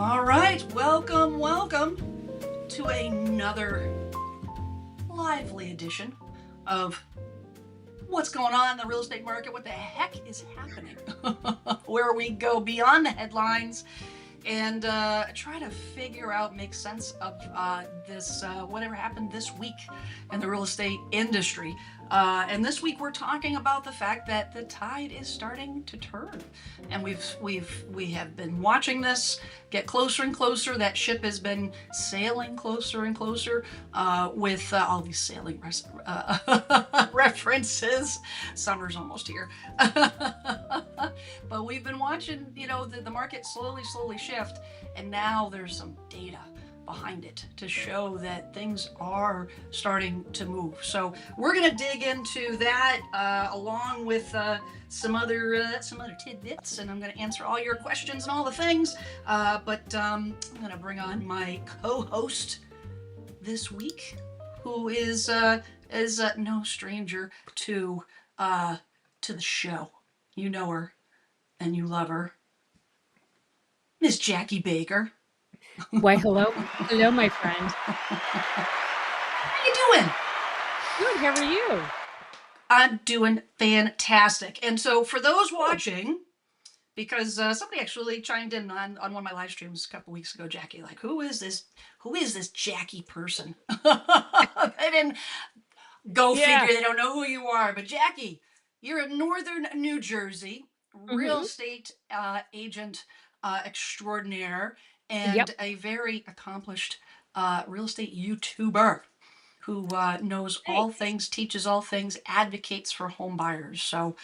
All right, welcome to another lively edition of what's going on in the real estate market. What the heck is happening? Where we go beyond the headlines and try to figure out, make sense of this, whatever happened this week in the real estate industry. And this week we're talking about the fact that the tide is starting to turn, and we have been watching this get closer and closer. That ship has been sailing closer and closer with all these sailing references. Summer's almost here. But we've been watching, the market slowly shift, and now there's some data behind it to show that things are starting to move. So we're going to dig into that along with some other tidbits, and I'm going to answer all your questions and all the things. But I'm going to bring on my co-host this week, who is no stranger to the show. You know her and you love her, Miss Jackie Baker. Why, hello, my friend. How you doing? Good. How are you? I'm doing fantastic. And so for those watching, because somebody actually chimed in on one of my live streams a couple weeks ago, Jackie, like, who is this Jackie person? They didn't go figure, they don't know who you are. But Jackie, you're in northern New Jersey, real estate agent extraordinaire, and a very accomplished real estate YouTuber who knows all things, teaches all things, advocates for home buyers. So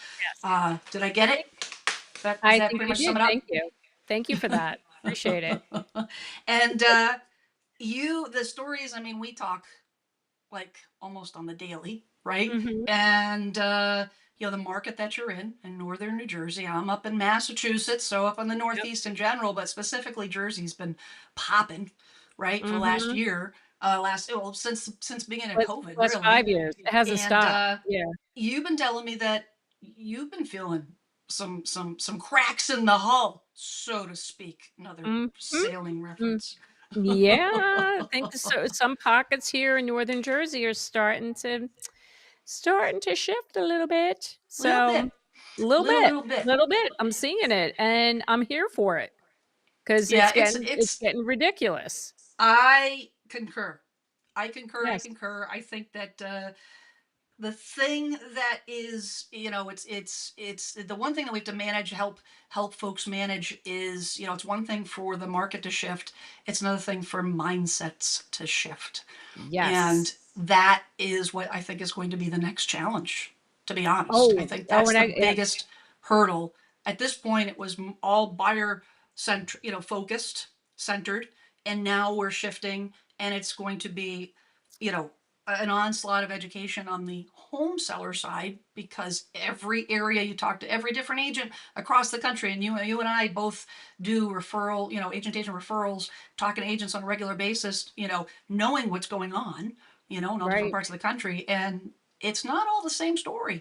did I get it? Does I that think pretty you much did. sum it up? Thank you for that. Appreciate it. And the stories, I mean, we talk like almost on the daily, right? And the market that you're in northern New Jersey. I'm up in Massachusetts, so up in the Northeast in general, but specifically Jersey's been popping, right, for the last year. Since beginning of COVID, Last really. 5 years. It hasn't And stopped. you've been telling me that you've been feeling some cracks in the hull, so to speak. Another sailing reference. Yeah, I think some pockets here in northern Jersey are starting to shift a little bit. So Little bit. little bit. I'm seeing it, and I'm here for it because Yeah, it's getting ridiculous. I concur. Yes. I think that the thing that is, it's the one thing that we have to manage, help folks manage is, it's one thing for the market to shift. It's another thing for mindsets to shift. And Yes. that is what I think is going to be the next challenge, to be honest. I Oh, think oh, that's and the biggest hurdle. At this point, it was all buyer focused, centered, and now we're shifting, and it's going to be, an onslaught of education on the home seller side, because every area you talk to, every different agent across the country, and you and I both do referral, agent referrals, talking to agents on a regular basis, knowing what's going on, in all different parts of the country, and it's not all the same story,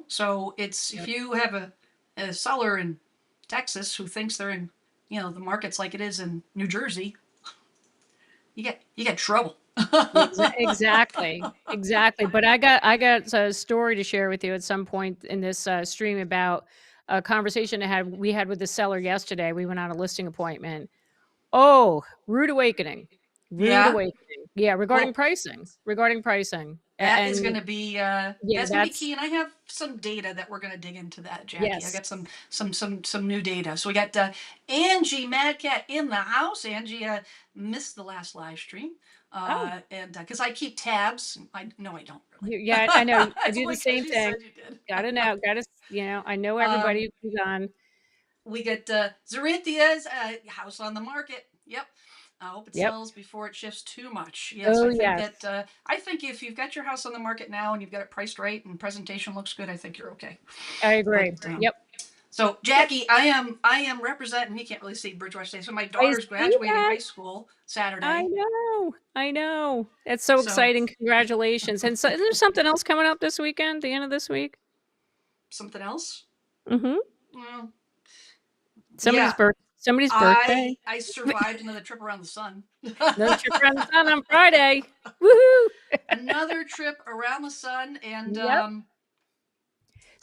So it's, if you have a seller in Texas who thinks they're in, the market's like it is in New Jersey, you get trouble. Exactly. But I got a story to share with you at some point in this stream about a conversation we had with the seller yesterday. We went on a listing appointment. Oh, rude awakening. Yeah. Yeah, regarding Well, pricing. that is And going to be yeah, that's going to be key, and I have some data that we're going to dig into that, Jackie. I yes. got some new data. So we got Angie Madcat in the house. Angie missed the last live stream, Oh, and because I keep tabs. I don't really. yeah, I know. I It's do the only because same you thing. said you did. I know um, everybody who's on. we got Zarinthia's house on the market. Yep. I hope it Yep. sells before it shifts too much. Yes, Oh, I think yes. that I think if you've got your house on the market now and you've got it priced right and presentation looks good, I think you're okay. I agree. But Yep. so Jackie, I am representing. You can't really see Bridgewater State. So my I daughter's see graduating that. high school Saturday. I know. It's so So exciting. Congratulations. And so, is there something else coming up this weekend, the end of this week? something else. Mm-hmm. Well, Somebody's yeah. birth Somebody's birthday. I survived another trip around the sun. Another trip around the sun on Friday. Woohoo! Another trip around the sun, and Yep.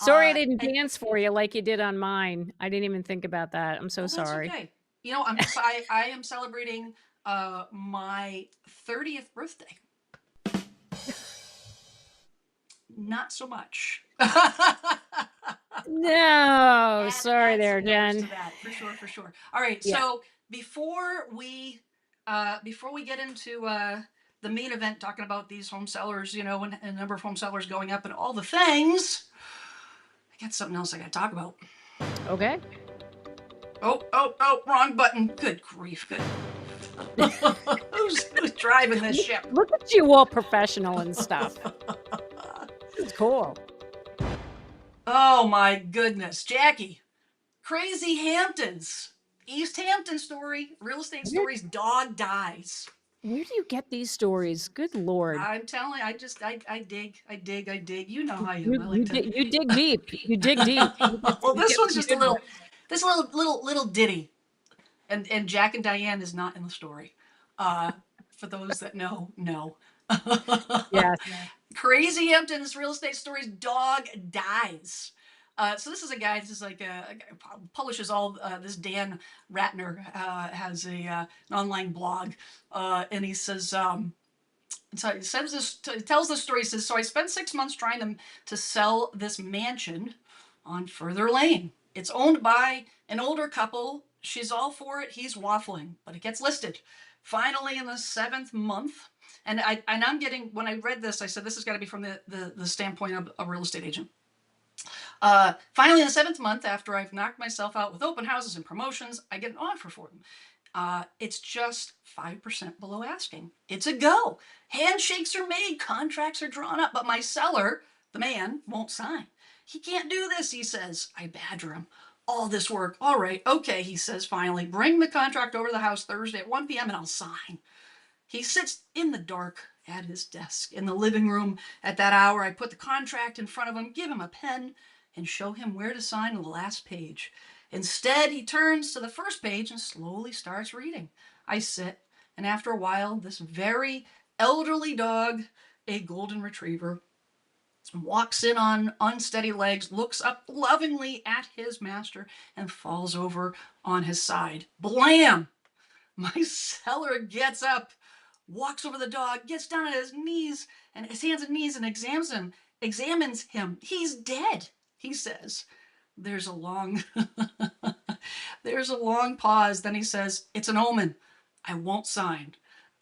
Sorry I didn't and dance for you like you did on mine. I didn't even think about that. I'm so oh, that's sorry. okay. You know, I am celebrating my 30th birthday. Not so much. No, sorry Add there, some numbers to Jen. that, for sure, for sure. All right, Yeah. so before we get into the main event, talking about these home sellers, you know, and the number of home sellers going up and all the things, I got something else I got to talk about. Okay. Oh, wrong button. Good grief. Good. Who's driving this ship? Look at you, all professional and stuff. It's cool. Oh my goodness, Jackie. Crazy Hamptons. East Hampton story, real estate Where, stories, dog dies. where do you get these stories? Good Lord. I'm telling you, I dig. You know how I am. You, I like you, to. dig, you dig deep. You dig deep. Well, You this get one's some just a good ones. little ditty, and Jack and Diane is not in the story. For those that know, no. Yes. Crazy Hamptons real estate stories. Dog dies. So this is a guy. This is like a guy who publishes all. This Dan Ratner has an online blog, and he says. So he says this. He tells this story. He says, "So I spent 6 months trying to sell this mansion on Further Lane. It's owned by an older couple. She's all for it. He's waffling, but it gets listed. Finally, in the 7th month, and I'm getting, when I read this, I said this has got to be from the standpoint of a real estate agent. Finally, in the 7th month, after I've knocked myself out with open houses and promotions, I get an offer for them. It's just 5% below asking. It's a go. Handshakes are made, contracts are drawn up, but my seller, the man, won't sign. He can't do this, he says. I badger him. All this work. All right, okay, he says finally. Bring the contract over to the house Thursday at 1 p.m. and I'll sign. He sits in the dark at his desk in the living room. At that hour, I put the contract in front of him, give him a pen, and show him where to sign on the last page. Instead, he turns to the first page and slowly starts reading. I sit, and after a while, this very elderly dog, a golden retriever, walks in on unsteady legs, looks up lovingly at his master, and falls over on his side. Blam! My seller gets up, walks over the dog, gets down on his knees and his hands and knees and examines him. He's dead, he says. There's a long there's a long pause. Then he says, "It's an omen. I won't sign."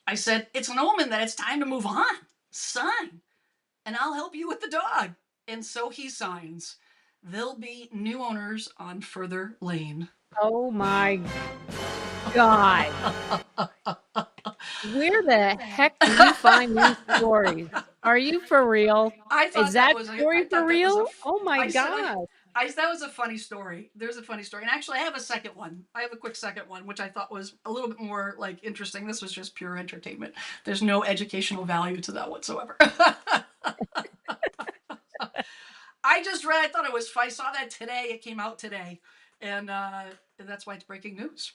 I said, "It's an omen that it's time to move on. Sign, and I'll help you with the dog." And so he signs. There'll be new owners on Further Lane. Oh my God. Where the heck do you find these stories? Are you for real? I thought Is that that was a. story I for thought that was a. real? Oh my I said. God. That was a funny story. There's a funny story, and actually, I have a second one. I have a quick second one, which I thought was a little bit more like interesting. This was just pure entertainment. There's no educational value to that whatsoever. I just read. I thought it was. I saw that today. It came out today, and that's why it's breaking news.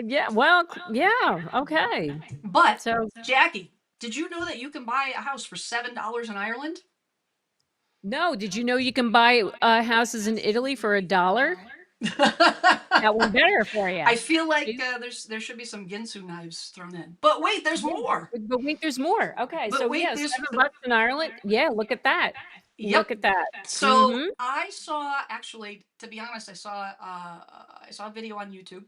Yeah, well, yeah, okay. But So, Jackie, did you know that you can buy a house for $7 in Ireland? no, did you know you can buy houses in Italy for $1? That one better for you. I feel like there should be some Ginsu knives thrown in. But wait, there's Yeah, more. but wait, there's more. Okay, But so wait, yeah, there's $7 in Ireland. Yeah, look at that. Yep. Look at that. So Mm-hmm. I saw, actually, to be honest, I saw a video on YouTube,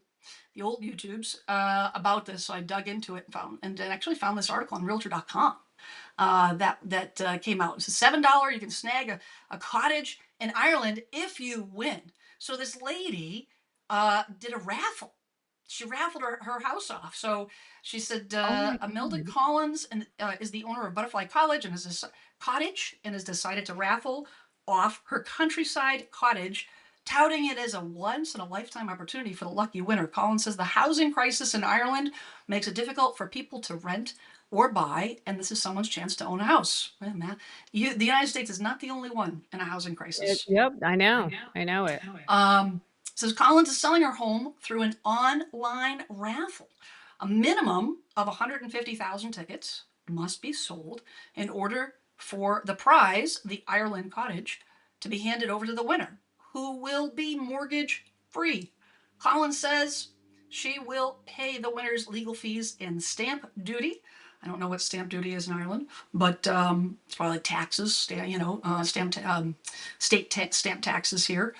the old YouTubes, about this. So I dug into it and actually found this article on Realtor.com. That came out. It's $7. You can snag a cottage in Ireland if you win. So this lady did a raffle. She raffled her house off. So she said, Oh my Imelda God. Collins is the owner of Butterfly College and is a cottage and has decided to raffle off her countryside cottage, touting it as a once in a lifetime opportunity for the lucky winner. Collins says the housing crisis in Ireland makes it difficult for people to rent or buy, and this is someone's chance to own a house. The United States is not the only one in a housing crisis. Yep, I know. I know it. says Collins is selling her home through an online raffle. A minimum of 150,000 tickets must be sold in order for the prize, the Ireland cottage, to be handed over to the winner, who will be mortgage free. Collins says she will pay the winner's legal fees and stamp duty. I don't know what stamp duty is in Ireland, but it's probably taxes, stamp taxes here.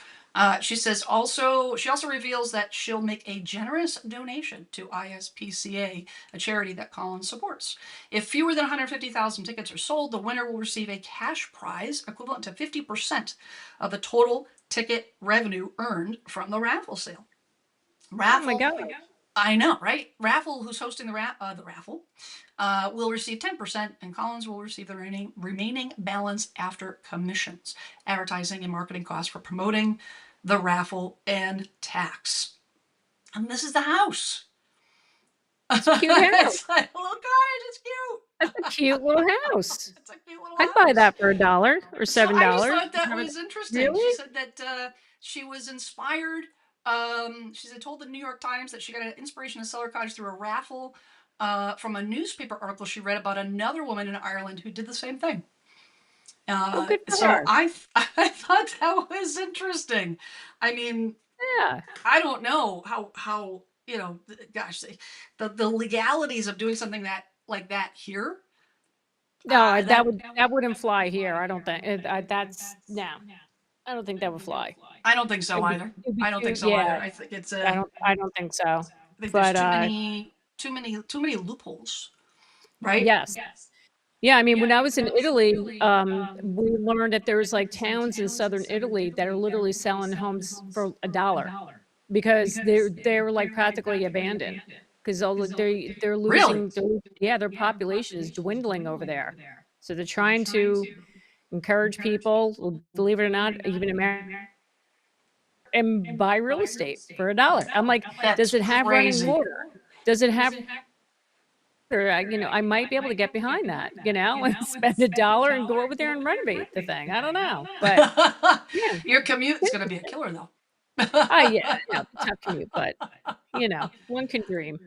She also reveals that she'll make a generous donation to ISPCA, a charity that Collins supports. If fewer than 150,000 tickets are sold, the winner will receive a cash prize equivalent to 50% of the total ticket revenue earned from the raffle sale. Oh my Raffle, God. I know, right? Raffle, who's hosting the raffle, will receive 10%, and Collins will receive the remaining balance after commissions, advertising, and marketing costs for promoting the raffle and tax. And this is the house. It's a cute house. It's like a little cottage. It's cute. That's a cute little house. It's a cute little I'd buy house. that for $1 or So I just $7. thought that was interesting. She Really? said that she was inspired. She said told the New York Times that she got an inspiration to sell her cottage through a raffle from a newspaper article she read about another woman in Ireland who did the same thing. Oh, good for So her. I thought that was interesting. I mean, Yeah. I don't know how gosh, the legalities of doing something that like that here. No, That that wouldn't fly here. I don't think that's no. I don't think that would fly. I don't think so either. It'd be I don't think too, so yeah. either. I think it's I don't think so. I think there's But too many loopholes, right? yes. Yeah, I mean, when I was in Italy, we learned that there's like towns in southern Italy that are literally selling homes for $1 because they're like practically abandoned because they're Really? losing their population is dwindling over there. So they're trying to encourage people, well, believe it or not, even America, and buy real estate for $1. I'm like, That's does it have running crazy. water? Does it have or, I might be able to get behind that, and spend $1 and go over there and renovate the thing. I don't know, but yeah, Your commute is going to be a killer, though. yeah, I know it's a tough commute, but one can dream.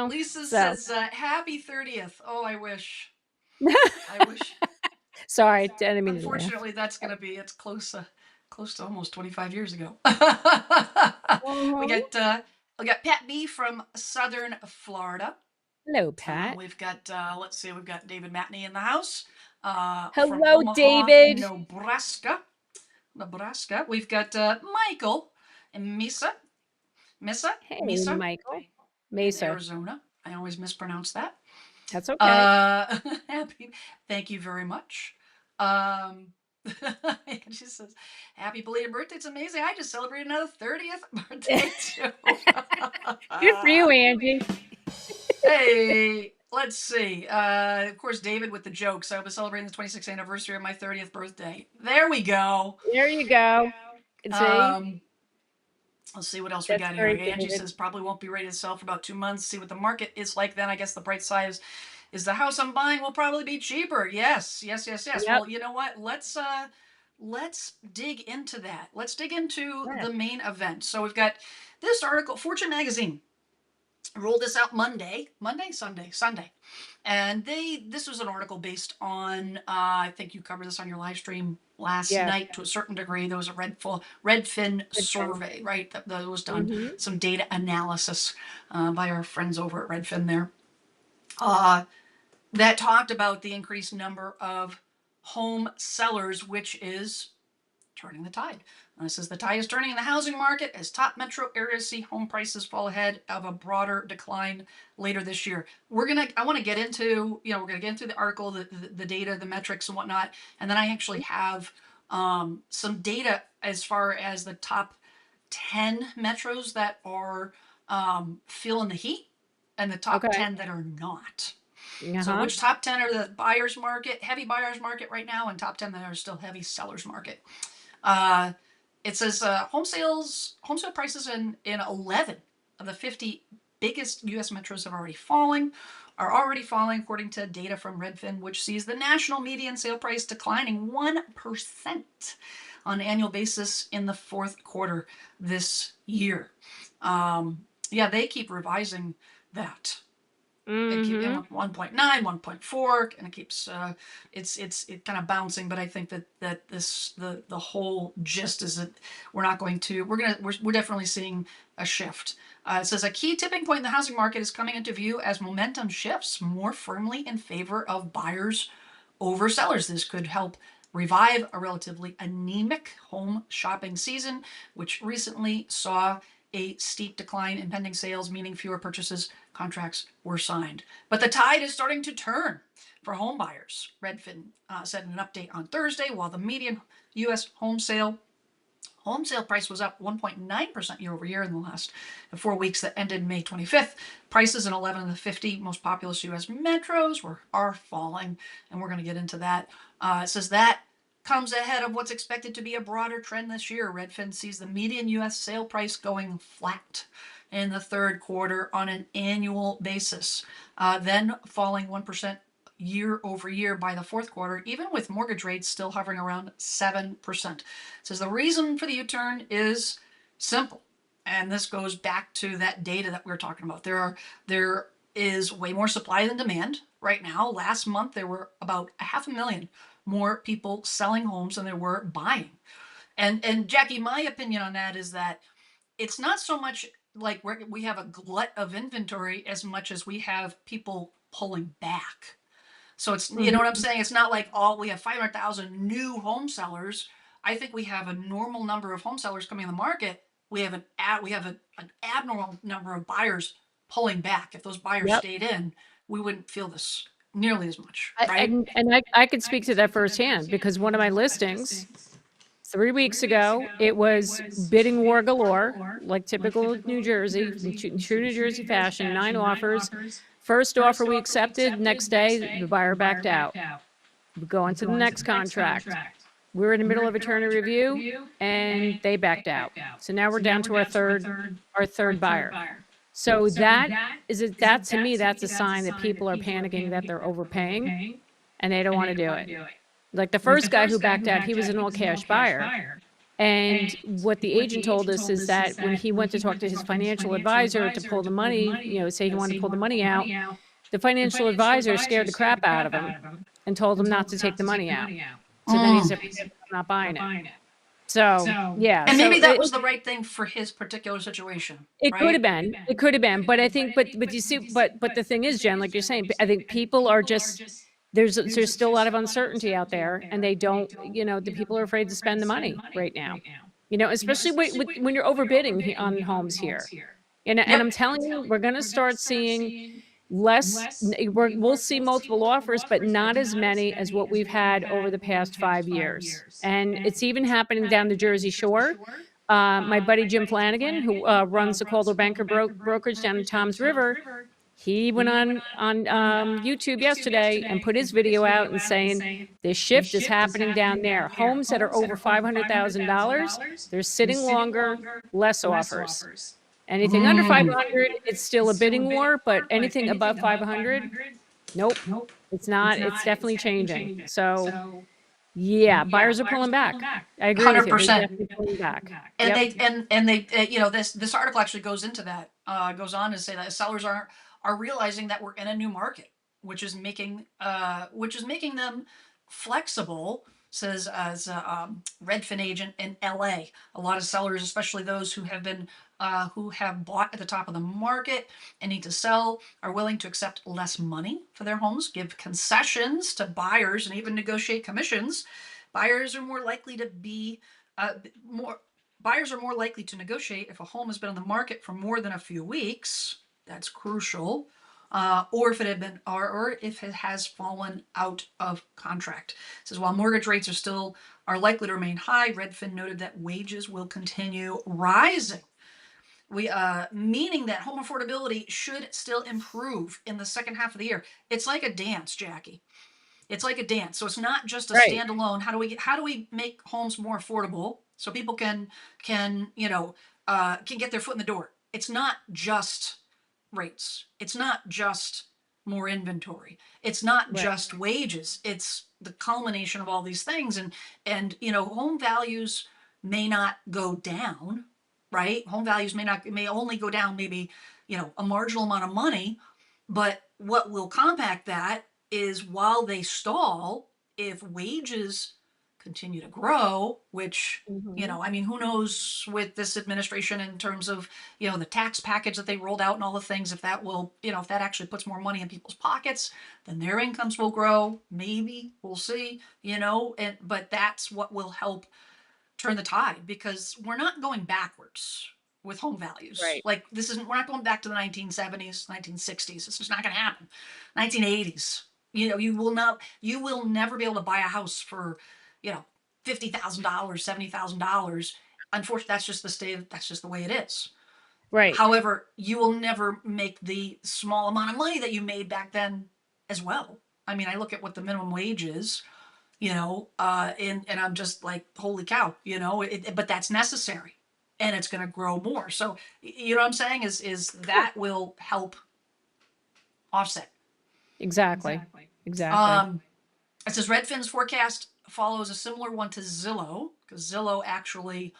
Lisa So says, "Happy 30th." Oh, I wish. I wish. sorry, I didn't mean to laugh. Unfortunately, that's going to be it's close to almost 25 years ago. we Mhm. got uh, we got Pat B from Southern Florida. Hello, Pat. We've got let's see, we've got David Matney in the house from Hello, Omaha, David. Nebraska. We've got Michael and Hey, Misa Michael. in Mesa. Arizona. I always mispronounce that. That's okay. Happy, thank you very much. Um, she says, "Happy belated birthday! It's amazing. I just celebrated another 30th birthday too." Good for you, Angie. Hey, let's see. Of course, David with the jokes. I was celebrating the 26th anniversary of my 30th birthday. There we go. There you go. See, Um, let's see what else we that's got here. great, Angie David. says probably won't be ready to sell for about 2 months. See what the market is like then. I guess the bright side is the house I'm buying will probably be cheaper. Yes. Yep. Well, you know what? Let's dig into that. Let's dig into Yeah. the main event. So we've got this article, Fortune magazine rolled this out Sunday, and this was an article based on I think you covered this on your live stream last Yes. night to a certain degree. There was a Redfin Good thing. survey, right? That was done, Mm-hmm. some data analysis by our friends over at Redfin there, uh, that talked about the increased number of home sellers, which is turning the tide. It says the tide is turning in the housing market as top metro areas see home prices fall ahead of a broader decline later this year. I want to get into, we're going to get into the article, the data, the metrics and whatnot. And then I actually have some data as far as the top 10 metros that are feeling the heat and the top Okay. 10 that are not. So Uh-huh. which top 10 are the buyer's market, heavy buyer's market right now, and top 10 that are still heavy seller's market. It says home sale prices in 11 of the 50 biggest U.S. metros are already falling, according to data from Redfin, which sees the national median sale price declining 1%. on an annual basis in the fourth quarter this year. Yeah, they keep revising that. They keep in Mm-hmm. 1.9, 1.4, and it keeps it kind of bouncing. But I think that the whole gist is that we're definitely seeing a shift. It says a key tipping point in the housing market is coming into view as momentum shifts more firmly in favor of buyers over sellers. This could help revive a relatively anemic home shopping season, which recently saw a steep decline in pending sales, meaning fewer purchases contracts were signed. But the tide is starting to turn for home buyers. Redfin said in an update on Thursday, while the median U.S. home sale price was up 1.9% year over year in the last 4 weeks that ended May 25th. Prices in 11 of the 50 most populous U.S. metros are falling, and we're going to get into that. It says that comes ahead of what's expected to be a broader trend this year. Redfin sees the median U.S. sale price going flat in the third quarter on an annual basis, then falling 1% year over year by the fourth quarter, even with mortgage rates still hovering around 7%. It says the reason for the U-turn is simple, and this goes back to that data that we were talking about. There is way more supply than demand right now. Last month there were about 500,000 more people selling homes than there were buying. And Jackie, my opinion on that is that it's not so much like we have a glut of inventory as much as we have people pulling back. So it's, you know what I'm Mm-hmm. saying? It's not like we have 500,000 new home sellers. I think we have a normal number of home sellers coming on the market. We have an abnormal number of buyers pulling back. If those buyers Yep. stayed in, we wouldn't feel this nearly as much, I, right? and I could speak to that firsthand because one of my listings 3 weeks ago, it was bidding war galore, like typical New Jersey, in true New Jersey fashion, 9 offers. First offer we accepted, next day, the buyer backed out. We go on to the next contract. We're in the middle of attorney review and they backed out. So now we're down to our third buyer. So that to me, that's a sign that people are panicking that they're overpaying and they don't want to do it. Like the first guy who backed out, he was an all cash buyer. And what the agent told us is that when he went to talk to his financial advisor to pull the money, say he wanted to pull the money out, the financial advisor scared the crap out of him and told him not to take the money out. So then he said, "I'm not buying it." So yeah, And so maybe that was the right thing for his particular situation, it could have right? been. It could have been. But I think, but you see, but the thing is, Jen, like you're saying, I think people are just there's still a lot of uncertainty out there, and they don't, the people are afraid to spend the money right now. Especially when you're overbidding on homes here. And I'm Yep. telling you, we're going to start seeing less. We'll see multiple offers, but not as many as what we've had over the past 5 years. And it's even happening down the Jersey Shore. My buddy Jim Flanagan, who runs the Calder Banker brokerage down in Toms River, he went on YouTube yesterday and put his video out and saying this shift is happening down there. Homes that are over $500,000, they're sitting longer, less offers. Anything under 500, it's still a bidding war, but anything above 500, nope, it's not. It's definitely changing. So yeah, buyers are pulling back. I agree with Hundred you. They're percent. definitely pulling back. And Yep. they this article actually goes into that. Goes on to say that sellers are realizing that we're in a new market, which is making them flexible. Says as a Redfin agent in LA, a lot of sellers, especially those who have bought at the top of the market and need to sell, are willing to accept less money for their homes, give concessions to buyers, and even negotiate commissions. Buyers are more likely to be more Buyers are more likely to negotiate if a home has been on the market for more than a few weeks. That's crucial. Or if it has fallen out of contract. It says while mortgage rates are likely to remain high, Redfin noted that wages will continue rising. Meaning that home affordability should still improve in the second half of the year. It's like a dance, Jackie. It's like a dance. So it's not just a Right. standalone. How do we make homes more affordable so people can get their foot in the door? It's not just rates. It's not just more inventory. It's not Right. just wages. It's the culmination of all these things. And home values may not go down, right? Home values may only go down maybe, a marginal amount of money, but what will compact that is while they stall, if wages continue to grow, which, Mhm. I mean, who knows with this administration in terms of, the tax package that they rolled out and all the things, if that will, if that actually puts more money in people's pockets, then their incomes will grow. Maybe we'll see, but that's what will help turn the tide, because we're not going backwards with home values. Right. Like, we're not going back to the 1970s, 1960s. It's just not going to happen. 1980s. You will never be able to buy a house for, $50,000, $70,000. Unfortunately, that's just the state. That's just the way it is. Right. However, you will never make the small amount of money that you made back then as well. I mean, I look at what the minimum wage is, and I'm just like, holy cow, but that's necessary, and it's going to grow more. So, you know what I'm saying is Sure. that will help offset. Exactly. Exactly. Um, it says Redfin's forecast follows a similar one to Zillow, because Zillow actually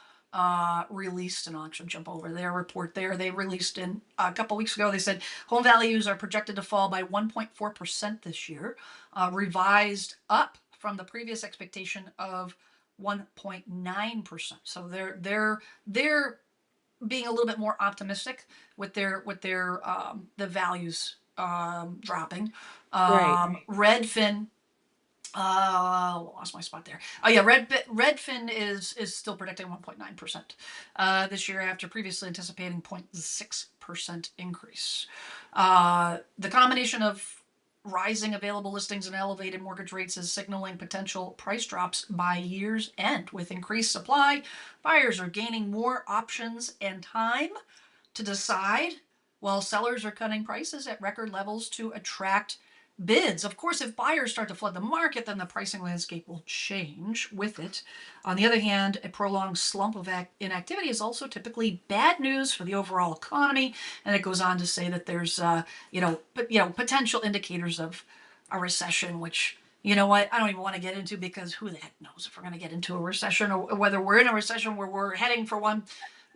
released, and I'll actually jump over their report there. They released in a couple weeks ago. They said home values are projected to fall by 1.4% this year, revised up from the previous expectation of 1.9%. So they're being a little bit more optimistic with their the values dropping. Right. Redfin, lost my spot there. Oh yeah, Redfin is still predicting 1.9% this year, after previously anticipating 0.6% increase. The combination of rising available listings and elevated mortgage rates is signaling potential price drops by year's end. With increased supply, buyers are gaining more options and time to decide, while sellers are cutting prices at record levels to attract bids. Of course, if buyers start to flood the market, then the pricing landscape will change with it. On the other hand, a prolonged slump of inactivity is also typically bad news for the overall economy. And it goes on to say that there's, potential indicators of a recession, which, you know what, I don't even want to get into, because who the heck knows if we're going to get into a recession, or whether we're in a recession where we're heading for one.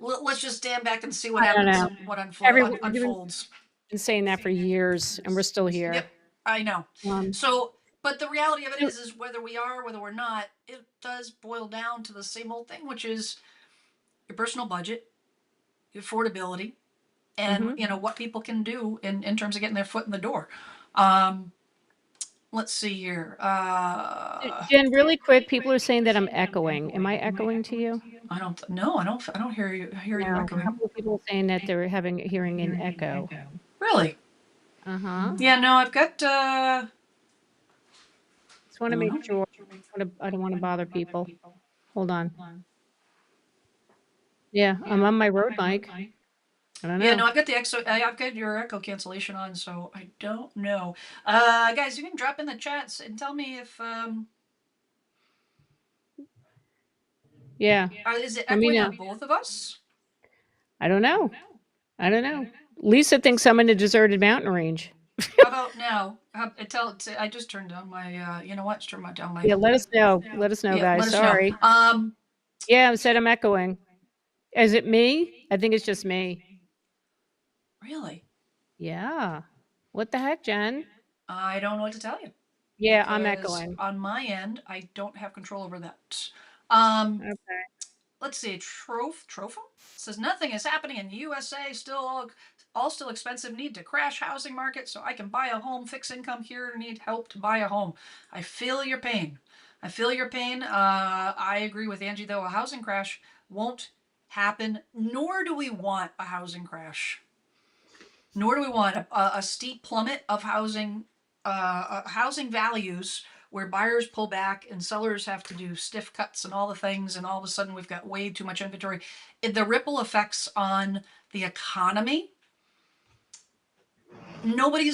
Let's just stand back and see what I don't happens know. and what We've unfolds. been saying that for years, and we're still here. Yep, I know. Um, So, but the reality of it so is whether we are, whether we're not, it does boil down to the same old thing, which is your personal budget, your affordability, and mhm. what people can do in terms of getting their foot in the door. Um, let's see here. Jen, really quick, people are saying that I'm echoing. Am I echoing to you? I don't know. I don't hear you. I hear you No. A echoing. couple of people are saying that they're hearing an echo. Really? Uh-huh. Yeah. No, I've got. Just wanna I don't make know. sure. I don't wanna bother people. Hold on. Yeah, I'm on my road mic. I don't Yeah, know. no, I've got your echo cancellation on, so I don't know. Guys, you can drop in the chats and tell me if Yeah. is it Let me echoing know. on both of us? I don't know. I don't know. Lisa thinks I'm in a deserted mountain range. How about now? I just turned down my. You know what? Just turn my down my. Yeah, let us know. Let us know, Yeah, guys. let us know. Sorry. Yeah, I said I'm echoing. Is it me? I think it's just me. Really? Yeah. What the heck, Jen? I don't know what to tell you, Yeah, I'm because echoing. on my end I don't have control over that. Um, Okay. let's see. Trophum says nothing is happening in the USA. All still expensive. Need to crash housing market so I can buy a home. Fixed income here. Need help to buy a home. I feel your pain. I feel your pain. I agree with Angie, though. A housing crash won't happen, nor do we want a housing crash. Nor do we want a steep plummet of housing values, where buyers pull back and sellers have to do stiff cuts and all the things, and all of a sudden we've got way too much inventory. The ripple effects on the economy. No one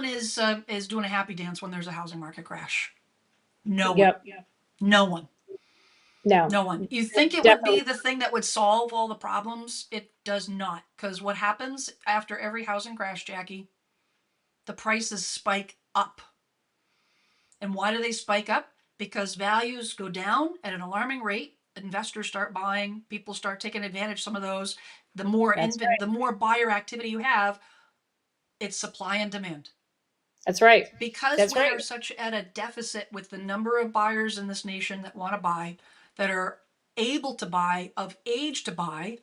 is doing a happy dance when there's a housing market crash. No one. Yep. No one. No. No one. You think it would be Definitely. the thing that would solve all the problems? It does not. Because what happens after every housing crash, Jackie? The prices spike up. And why do they spike up? Because values go down at an alarming rate. Investors start buying, people start taking advantage of some of those. That's The more buyer activity you have, it's supply and demand. That's right. Because That's we right. are such at a deficit with the number of buyers in this nation that want to buy, that are able to buy, of age to buy,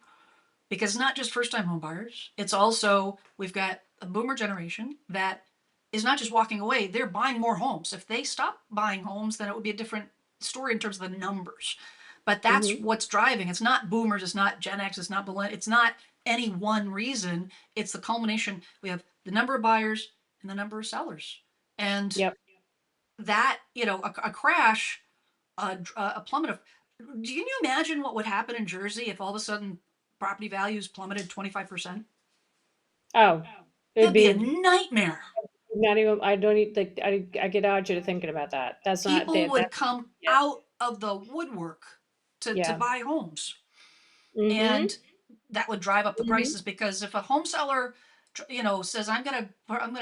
because it's not just first time home buyers, it's also, we've got a boomer generation that is not just walking away, they're buying more homes. If they stop buying homes, then it would be a different story in terms of the numbers. But that's Hmm. what's driving. It's not boomers, it's not Gen X, it's not millennials, it's not any one reason. It's the culmination. We have the number of buyers and the number of sellers. And Yep. that, a crash, a plummet of, do you imagine what would happen in Jersey if all of a sudden property values plummeted 25%? Oh, it'd That'd be a be nightmare. not even. I don't even like. I get out you to thinking about that. That's not People that. would That. come Yeah. out of the woodwork to Yeah. buy homes. Mm-hmm. And that would drive up the Mm-hmm. prices, because if a home seller, says, I'm gonna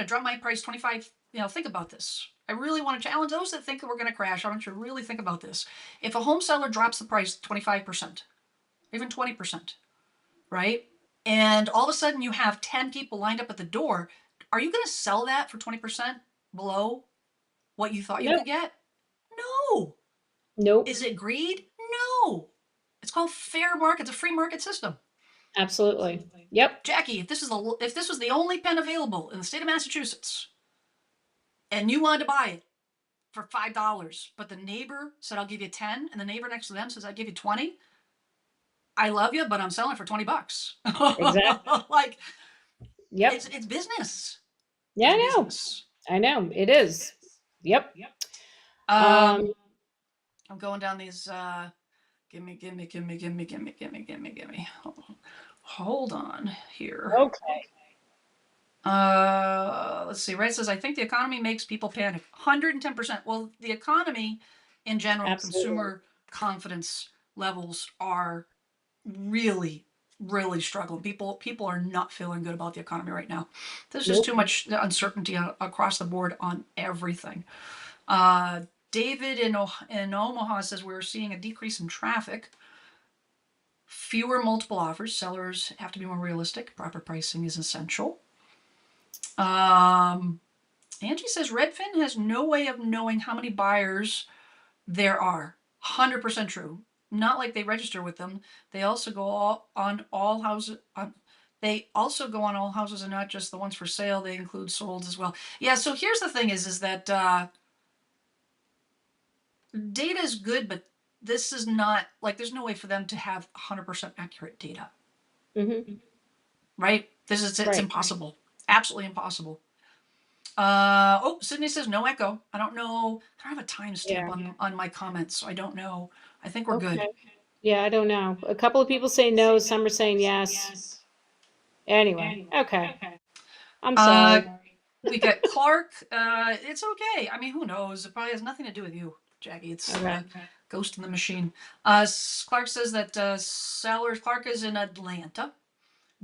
drop my price 25, think about this. I really want to challenge those that think that we're going to crash. I want you to really think about this. If a home seller drops the price 25%, even 20%, right? And all of a sudden you have 10 people lined up at the door. Are you going to sell that for 20% below what you thought you No. could get? No. Nope. Is it greed? No. It's called fair market. It's a free market system. Absolutely. Yep. Jackie, if this was the only pen available in the state of Massachusetts, and you wanted to buy it for $5, but the neighbor said I'll give you 10, and the neighbor next to them says I give you 20, I love you, but I'm selling it for $20. Exactly. Like, Yep. it's business. Yeah, It's I know. business. I know. It is. Yep. Um, Um. I'm going down these. Gimme. Hold on here. Okay. Let's see. Red says, I think the economy makes people panic. 110%. Well, the economy in general, Absolutely. consumer confidence levels are really, really struggling. People are not feeling good about the economy right now. There's just Nope. too much uncertainty across the board on everything. Uh, David in Omaha says we're seeing a decrease in traffic, fewer multiple offers. Sellers have to be more realistic. Proper pricing is essential. Um, Angie says Redfin has no way of knowing how many buyers there are. 100% true. Not like they register with them. They also go on all houses. They also go on all houses and not just the ones for sale. They include solds as well. Yeah. So here's the thing: is that data is good, but this is not like, there's no way for them to have 100% accurate data, Mm-hmm. right? It's Right. impossible. Absolutely impossible. Sydney says no echo. I don't know. I don't have a timestamp Yeah. on my comments, so I don't know. I think we're good. Okay. Yeah, I don't know. A couple of people say no, some are saying yes. Anyway, okay. I'm Uh, sorry. we got Clark. It's okay. I mean, who knows? It probably has nothing to do with you, Jackie. It's Okay. ghost in the machine. Clark says that sellers. Clark is in Atlanta,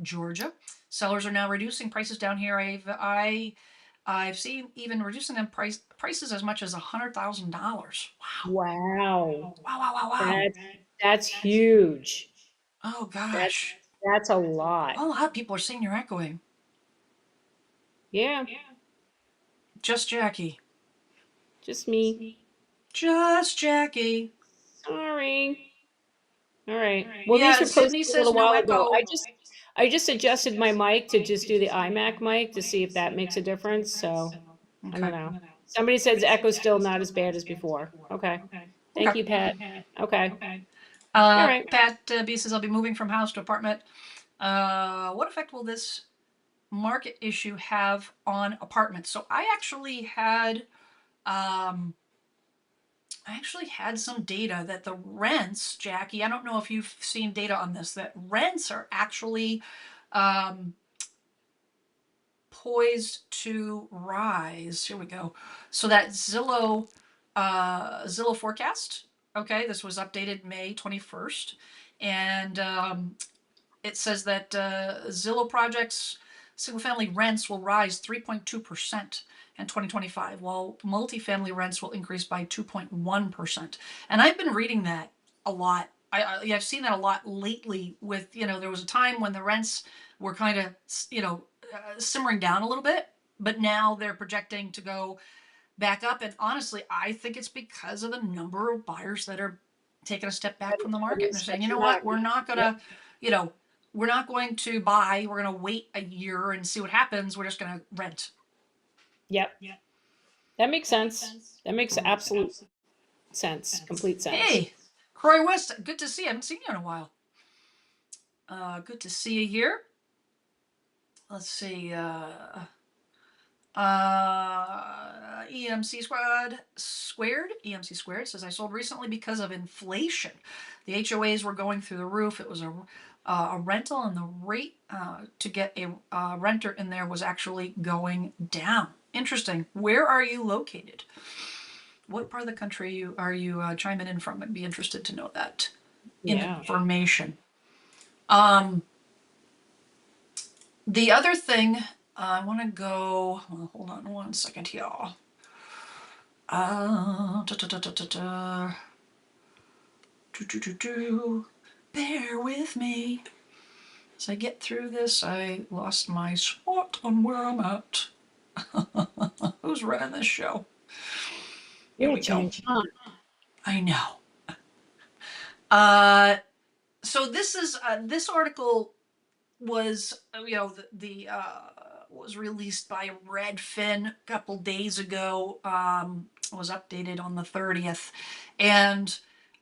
Georgia. Sellers are now reducing prices down here. I've seen even reducing them prices as much as $100,000. Wow. Wow. Wow. Wow. Wow. Wow. That's huge. Oh That gosh. that's a lot. A lot of people are saying you're echoing. Yeah, Just Jackie. just me. Just Jackie. Sorry. All right. Well, these Yeah, were posted Sydney a little says no while ago. echo. I just adjusted my mic to just do the iMac mic to see if that makes a difference. So I don't Okay. know. Somebody says echo's still not as bad as before. Okay. Okay. Thank you, Pat. Okay. All right. Pat B says I'll be moving from house to apartment. What effect will this market issue have on apartments? So I actually had some data that the rents, Jackie, I don't know if you've seen data on this, that rents are actually um, poised to rise. Here we go. So that Zillow forecast. Okay, this was updated May 21st, and it says that Zillow projects single family rents will rise 3.2%, in 2025, while multifamily rents will increase by 2.1%. And I've been reading that a lot. I've seen that a lot lately with, there was a time when the rents were kind of, simmering down a little bit, but now they're projecting to go back up. And honestly, I think it's because of the number of buyers that are taking a step back from the market. And they're saying, you know Stepping what, back. we're not going Yep. to, you know, we're not going to buy. We're going to wait a year and see what happens. We're just going to rent. Yep. That makes sense. That makes absolute sense. Complete sense. Hey, Croy West, good to see you. I haven't seen you in a while. Good to see you here. Let's see. EMC squared says, I sold recently because of inflation. The HOAs were going through the roof. It was a rental, and the rate to get a renter in there was actually going down. Interesting. Where are you located? What part of the country are you chiming in from? I'd be interested to know that Yeah. information. Um, the other thing, I want to go. Well, hold on one second here. Da, da, da, da, da, da. Do, do, do, do. Bear with me. As I get through this, I lost my spot on where I'm at. Who's running this show? Here Yeah, we go. Chang. Huh. I know. Uh, so this article was was released by Redfin a couple days ago. Was updated on the 30th, and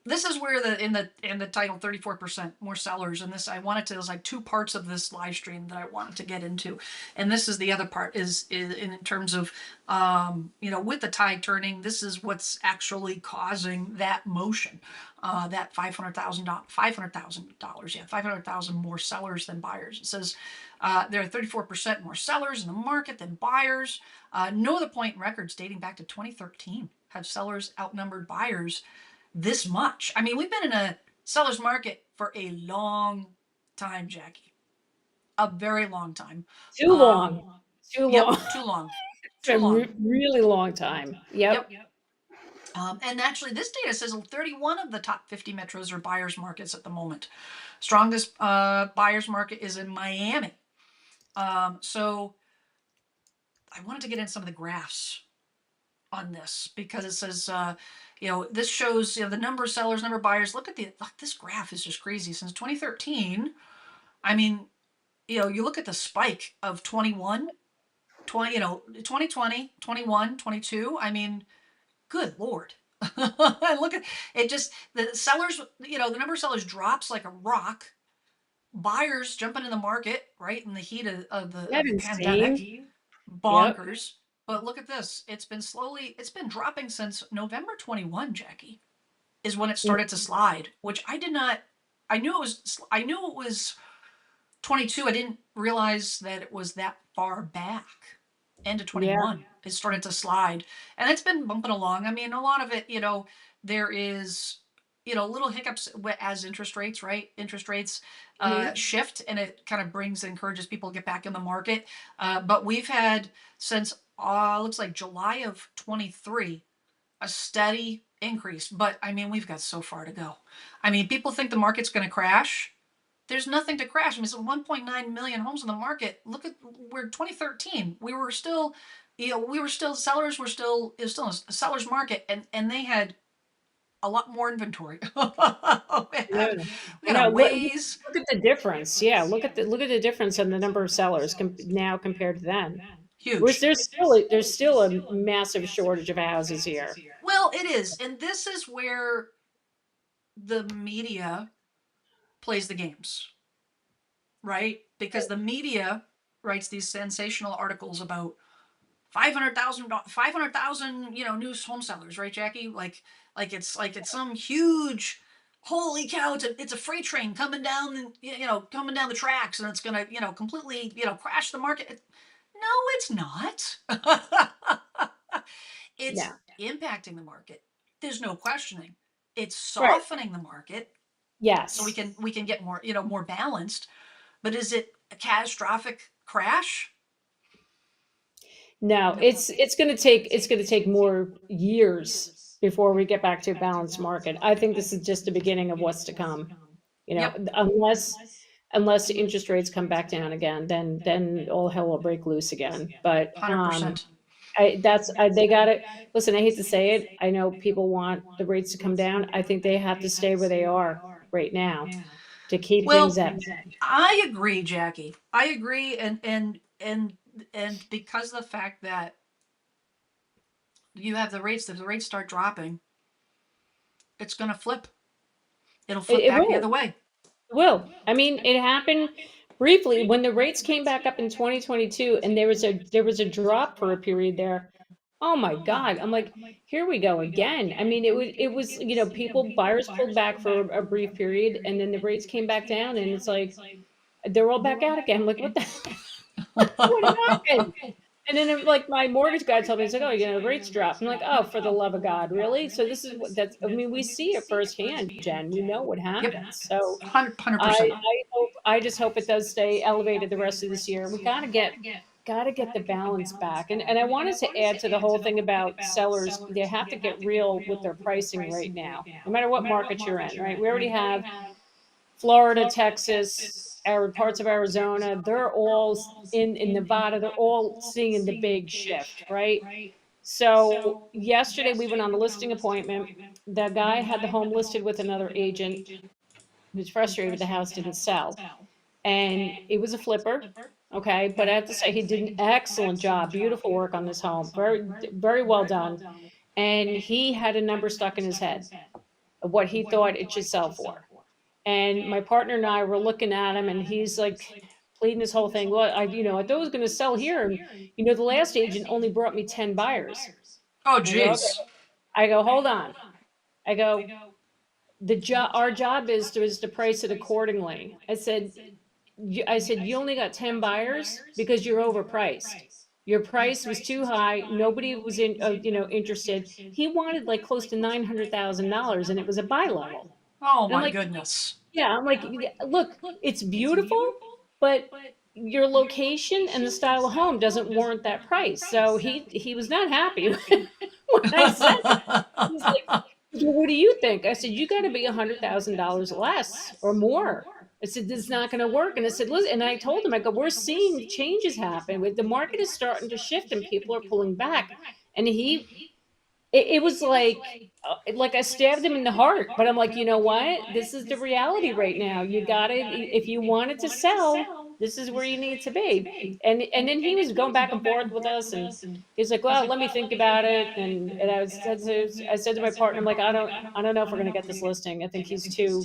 this is where in the title 34% more sellers. And this I wanted to there's like two parts of this live stream that I wanted to get into, and this is the other part is in terms of with the tide turning, this is what's actually causing that motion. That $500,000, yeah, 500,000 more sellers than buyers. It says there are 34% more sellers in the market than buyers. No other point in records dating back to 2013 have sellers outnumbered buyers this much. I mean, we've been in a seller's market for a long time, Jackie. A very long time. Too long. Um, Too yep, long. too long. It's Too been long. really long time. Yep. Yep. And actually, this data says 31 of the top 50 metros are buyers markets at the moment. Strongest buyers market is in Miami. So I wanted to get in some of the graphs on this because it says, this shows the number of sellers, number of buyers. Look, this graph is just crazy. Since 2013, I mean, you look at the spike of 21, 2020, 21, 22. I mean, good Lord. Look at it, just the sellers, the number of sellers drops like a rock. Buyers jumping in the market, right, in the heat of the Isn't that pandemic. insane? Yep. Bonkers. But look at this. It's been dropping since November 21, Jackie, is when it started to slide, which I knew it was 22. I didn't realize that it was that far back. End of Yeah. 21, it started to slide. And it's been bumping along. I mean, a lot of it, there is, little hiccups as interest rates, right? Interest rates Mhm. shift, and it kind of encourages people to get back in the market. But we've had since, looks like July of 23, a steady increase. But I mean, we've got so far to go. I mean, people think the market's going to crash. There's nothing to crash. I mean, it's 1.9 million homes in the market. Look at where 2013, we were still, sellers were still, it was still a seller's market, and they had a lot more inventory. I know. We I got a know. ways. Look at the difference. Yeah. Look at the difference in the number of sellers now compared to then. Whereas Huge. there's still a massive shortage of houses here. Well, it is. And this is where the media plays the games, right? Because the media writes these sensational articles about 500,000, new home sellers, right, Jackie? Like it's some huge, holy cow! It's a freight train coming down, coming down the tracks, and it's gonna, completely, crash the market. No, it's not. It's Yeah. impacting the market. There's no questioning. It's Right. softening the market so we Yes. can we can get more, more balanced. But is it a catastrophic crash? No, No. it's gonna take more years before we get back to a balanced market. I think this is just the beginning of what's to come, Yep. unless interest rates come back down again, then all hell will break loose again. But, 100%. they gotta listen, I hate to say it, I know people want the rates to come down. I think they have to stay where they are right now to keep things Well, at. I agree, Jackie. I agree, and because of the fact that you have the rates, if the rates start dropping, it's going to flip. It'll flip It back the will. other way. Will. I mean, it happened briefly when the rates came back up in 2022 and there was a drop for a period there. Oh my God. I'm like, here we go again. I mean, it was, people buyers pulled back for a brief period and then the rates came back down and it's like they're all back out again. I'm like, what the what happened? And then like my mortgage guy told me, he's like, oh, the rates dropped. I'm like, oh, for the love of God, really? So this is what that's I mean, we see it firsthand, Jen. We know what Yep. happens. So 100%. I just hope it does stay elevated the rest of this year. We gotta get the balance back. And I wanted to add to the whole thing about sellers. They have to get real with their pricing right now, no matter what market you're in, right? We already have Florida, Texas, parts of Arizona. They're all in Nevada. They're all seeing the big shift, right? So yesterday we went on a listing appointment. The guy had the home listed with another agent. He was frustrated with the house didn't sell. And it was a flipper. Okay. But I have to say, he did an excellent job. Beautiful work on this home. Very, very well done. And he had a number stuck in his head of what he thought it should sell for. And my partner and I were looking at him, and he's like pleading this whole thing. Well, I thought it was going to sell here. And, the last agent only brought me 10 buyers. Oh, I go, okay. geez. I go, hold on. I go, our job is to price it accordingly. I said, you only got 10 buyers because you're overpriced. Your price was too high. Nobody was interested. He wanted like close to $900,000 and it was a buy level. Oh, And I'm my like, goodness. yeah, I'm like, look, it's beautiful, but your location and the style of home doesn't warrant that price. So he was not happy when I said it. He's like, well, what do you think? I said, you got to be $100,000 less or more. I said, this is not going to work. And I said, listen, and I told him, I go, we're seeing changes happen. The market is starting to shift and people are pulling back. And it was like I stabbed him in the heart. But I'm like, you know what? This is the reality right now. You got to, if you wanted to sell, this is where you need to be. And then he was going back and forth with us, and he's like, well, let me think about it. And I said to my partner, I'm like, I don't know if we're gonna get this listing. I think he's too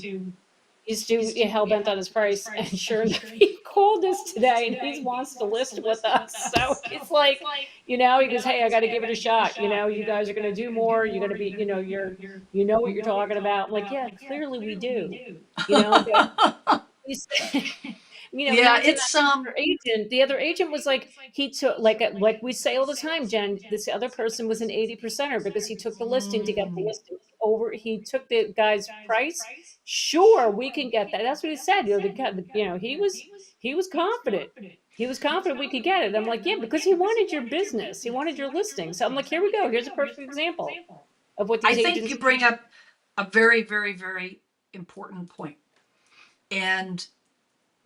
hell bent on his price. And sure enough, he called us today and he wants to list with us. So it's like, he goes, hey, I got to give it a shot. You guys are going to do more. You're going to be, you know what you're talking about. I'm like, yeah, clearly we do, but he's, Yeah, not to knock it's the other agent. The other agent was like, he took like we say all the time, Jen. This other person was an 80%er because he took the listing to get the listing over. He took the guy's price. Sure, we can get that. That's what he said. The guy, he was confident. He was confident we could get it. I'm like, yeah, because he wanted your business. He wanted your listing. So I'm like, here we go. Here's a perfect example of what I these think agents. you bring up a very, very, very important point. And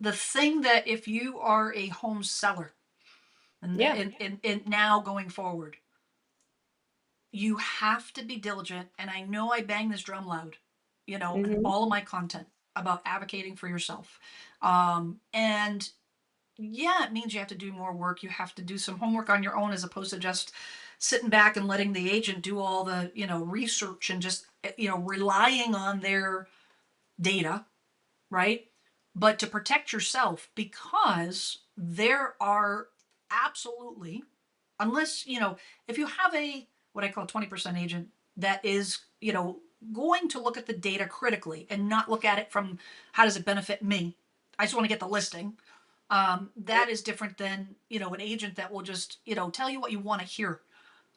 the thing that if you are a home seller and, Yeah. and now going forward, you have to be diligent. And I know I bang this drum loud, in Hmm. all of my content about advocating for yourself. And yeah, it means you have to do more work. You have to do some homework on your own as opposed to just sitting back and letting the agent do all the, research and just, relying on their data, right? But to protect yourself because there are absolutely, unless, if you have what I call 20% agent that is, going to look at the data critically and not look at it from how does it benefit me? I just want to get the listing. That is different than, an agent that will just, tell you what you want to hear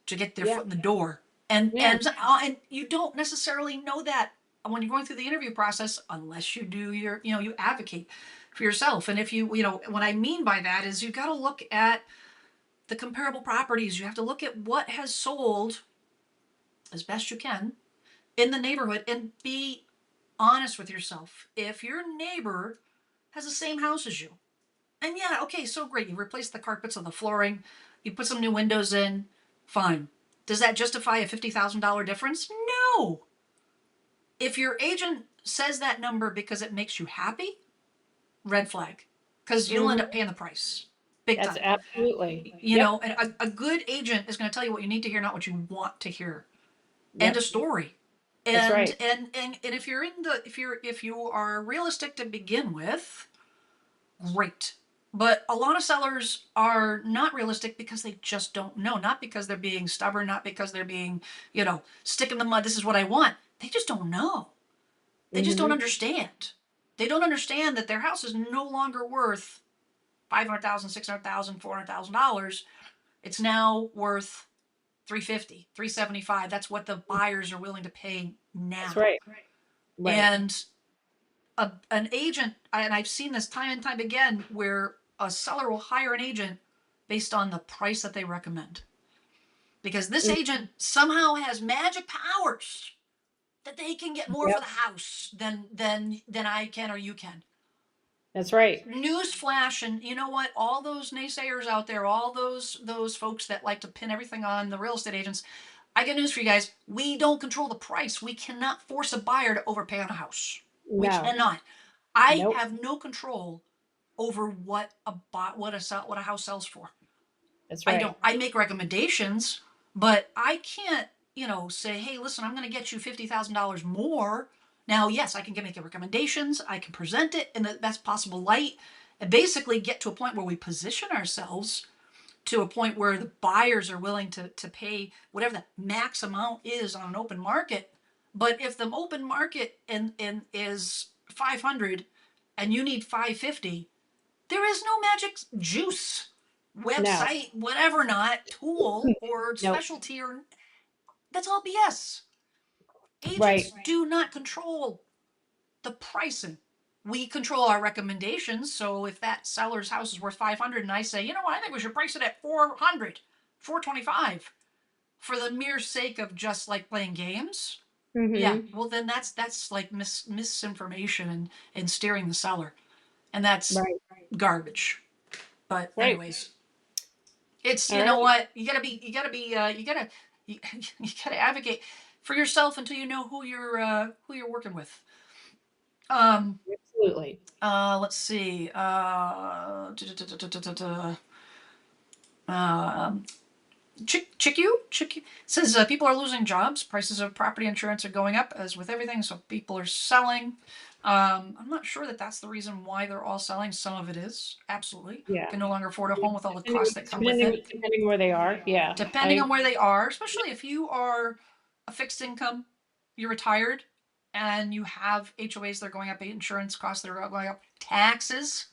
to get their Yeah. foot in the door. And Yeah. and you don't necessarily know that when you're going through the interview process unless you do you advocate for yourself. And if you, what I mean by that is you got to look at the comparable properties. You have to look at what has sold as best you can in the neighborhood and be honest with yourself. If your neighbor has the same house as you, and yeah, okay, so great, you replaced the carpets on the flooring, you put some new windows in, fine. Does that justify a $50,000 difference? No. If your agent says that number because it makes you happy, red flag, because you'll end Mhm. up paying the price big That's time. absolutely. You Yep. know, and a good agent is going to tell you what you need to hear, not what you want to hear. End of Yep. story. That's And right. and if you're in the if you are realistic to begin with, great. But a lot of sellers are not realistic because they just don't know. Not because they're being stubborn, not because they're being, stick in the mud, this is what I want. They just don't know. They just don't Mhm. understand. They don't understand that their house is no longer worth 500,000, 600,000, $400,000. It's now worth 350, 375. That's what the buyers are willing to pay That's now. right. Right. And an agent, and I've seen this time and time again, where a seller will hire an agent based on the price that they recommend. Because this Mm, agent somehow has magic powers that they can get more for yep. the house than I can or you can. That's right. Newsflash, and you know what? All those naysayers out there, all those folks that like to pin everything on the real estate agents, I got news for you guys. We don't control the price. We cannot force a buyer to overpay on a house. We No. cannot. I Nope. have no control over what a house sells for. That's I right. don't. I make recommendations, but I can't, say, hey, listen, I'm going to get you $50,000 more. Now, yes, I can make recommendations. I can present it in the best possible light, and basically get to a point where we position ourselves to a point where the buyers are willing to pay whatever the max amount is on an open market. But if the open market and is 500 and you need 550, there is no magic juice, No. website, whatever not, tool or Nope. specialty, or that's all BS. Agents Right. do not control the pricing. We control our recommendations. So if that seller's house is worth 500 and I say, you know what, I think we should price it at 400, 425 for the mere sake of just like playing games. Yeah, Mhm. well then that's like misinformation and steering the seller. And that's Right. garbage. But Right. anyways, it's, All you know right. what, you you gotta advocate for yourself until you know who you're working with. Um, Absolutely. let's see. Um, Chick says people are losing jobs. Prices of property insurance are going up, as with everything. So people are selling. I'm not sure that that's the reason why they're all selling. Some of it is absolutely Yeah. can no longer afford a home with all the Depending costs that come with depending it. depending where they are. Yeah. Depending I on where they are, especially if you are a fixed income, you're retired, and you have HOAs that are going up, insurance costs that are going up, taxes.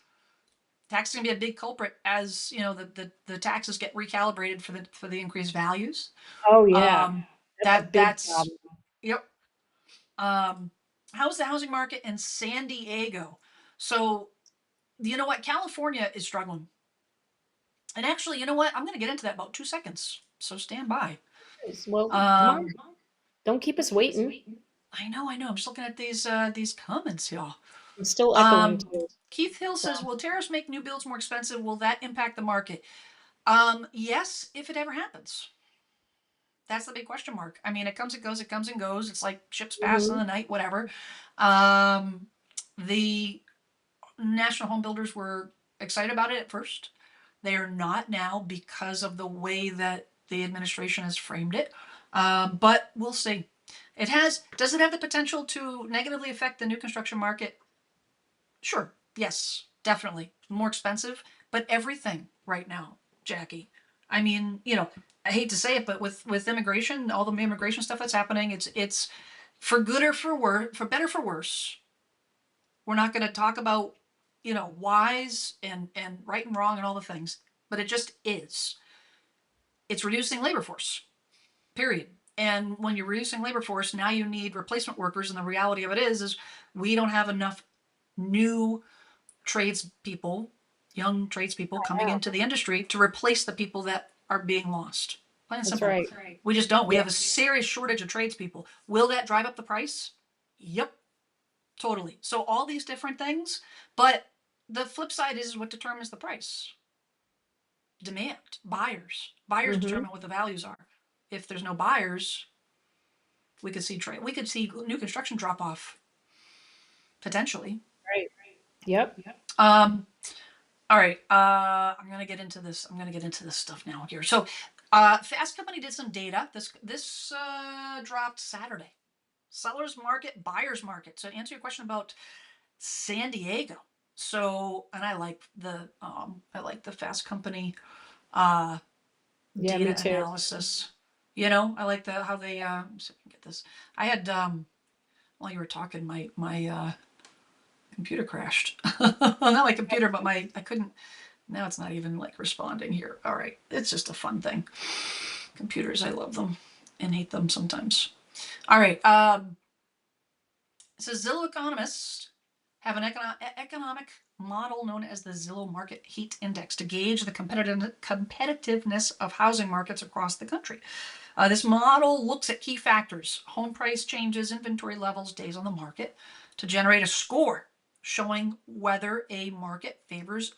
Tax is going to be a big culprit as the taxes get recalibrated for the increased values. Oh, yeah. Um, That's a big that's problem. Yep. Um, how's the housing market in San Diego? So you know what, California is struggling, and actually, you know what, I'm going to get into that in about 2 seconds. So stand by. Well, come on. Um, Don't keep us waiting. I know. I'm just looking at these comments here. I'm still echoing Um, too. Keith Hill So, says, "Will tariffs make new builds more expensive? Will that impact the market?" Yes, if it ever happens. That's the big question mark. I mean, it comes and goes. It comes and goes. It's like ships pass in mhm. the night, whatever. Um, the national home builders were excited about it at first. They are not now because of the way that the administration has framed it. But we'll see. Does it have the potential to negatively affect the new construction market? Sure. Yes, definitely. More expensive, but everything right now, Jackie. I mean, I hate to say it, but with immigration, all the immigration stuff that's happening, it's for good or for worse, for better for worse. We're not going to talk about, whys and right and wrong and all the things, but it just is. It's reducing labor force. Period. And when you're reducing labor force, now you need replacement workers, and the reality of it is we don't have enough new tradespeople, young tradespeople coming into the industry to replace the people that are being lost. Plain and That's simple. right. We just don't. We Yeah. have a serious shortage of tradespeople. Will that drive up the price? Yep, totally. So all these different things, but the flip side is what determines the price. Demand, buyers. Buyers Mm-hmm. determine what the values are. If there's no buyers, we could see new construction drop off potentially. Right. Yep. Um, all right, I'm gonna get into this. I'm gonna get into this stuff now here. So, Fast Company did some data. This dropped Saturday. Sellers market, buyers market. So, to answer your question about San Diego. So, and I like the Fast Company uh, Yeah, me data too. analysis. You know, I like how they. So I can get this. I had while you were talking, my computer crashed. Not my computer, but I couldn't. Now it's not even like responding here. All right, it's just a fun thing. Computers, I love them and hate them sometimes. All right. It says Zillow economists have an economic model known as the Zillow Market Heat Index to gauge the competitiveness of housing markets across the country. This model looks at key factors: home price changes, inventory levels, days on the market, to generate a score showing whether a market favors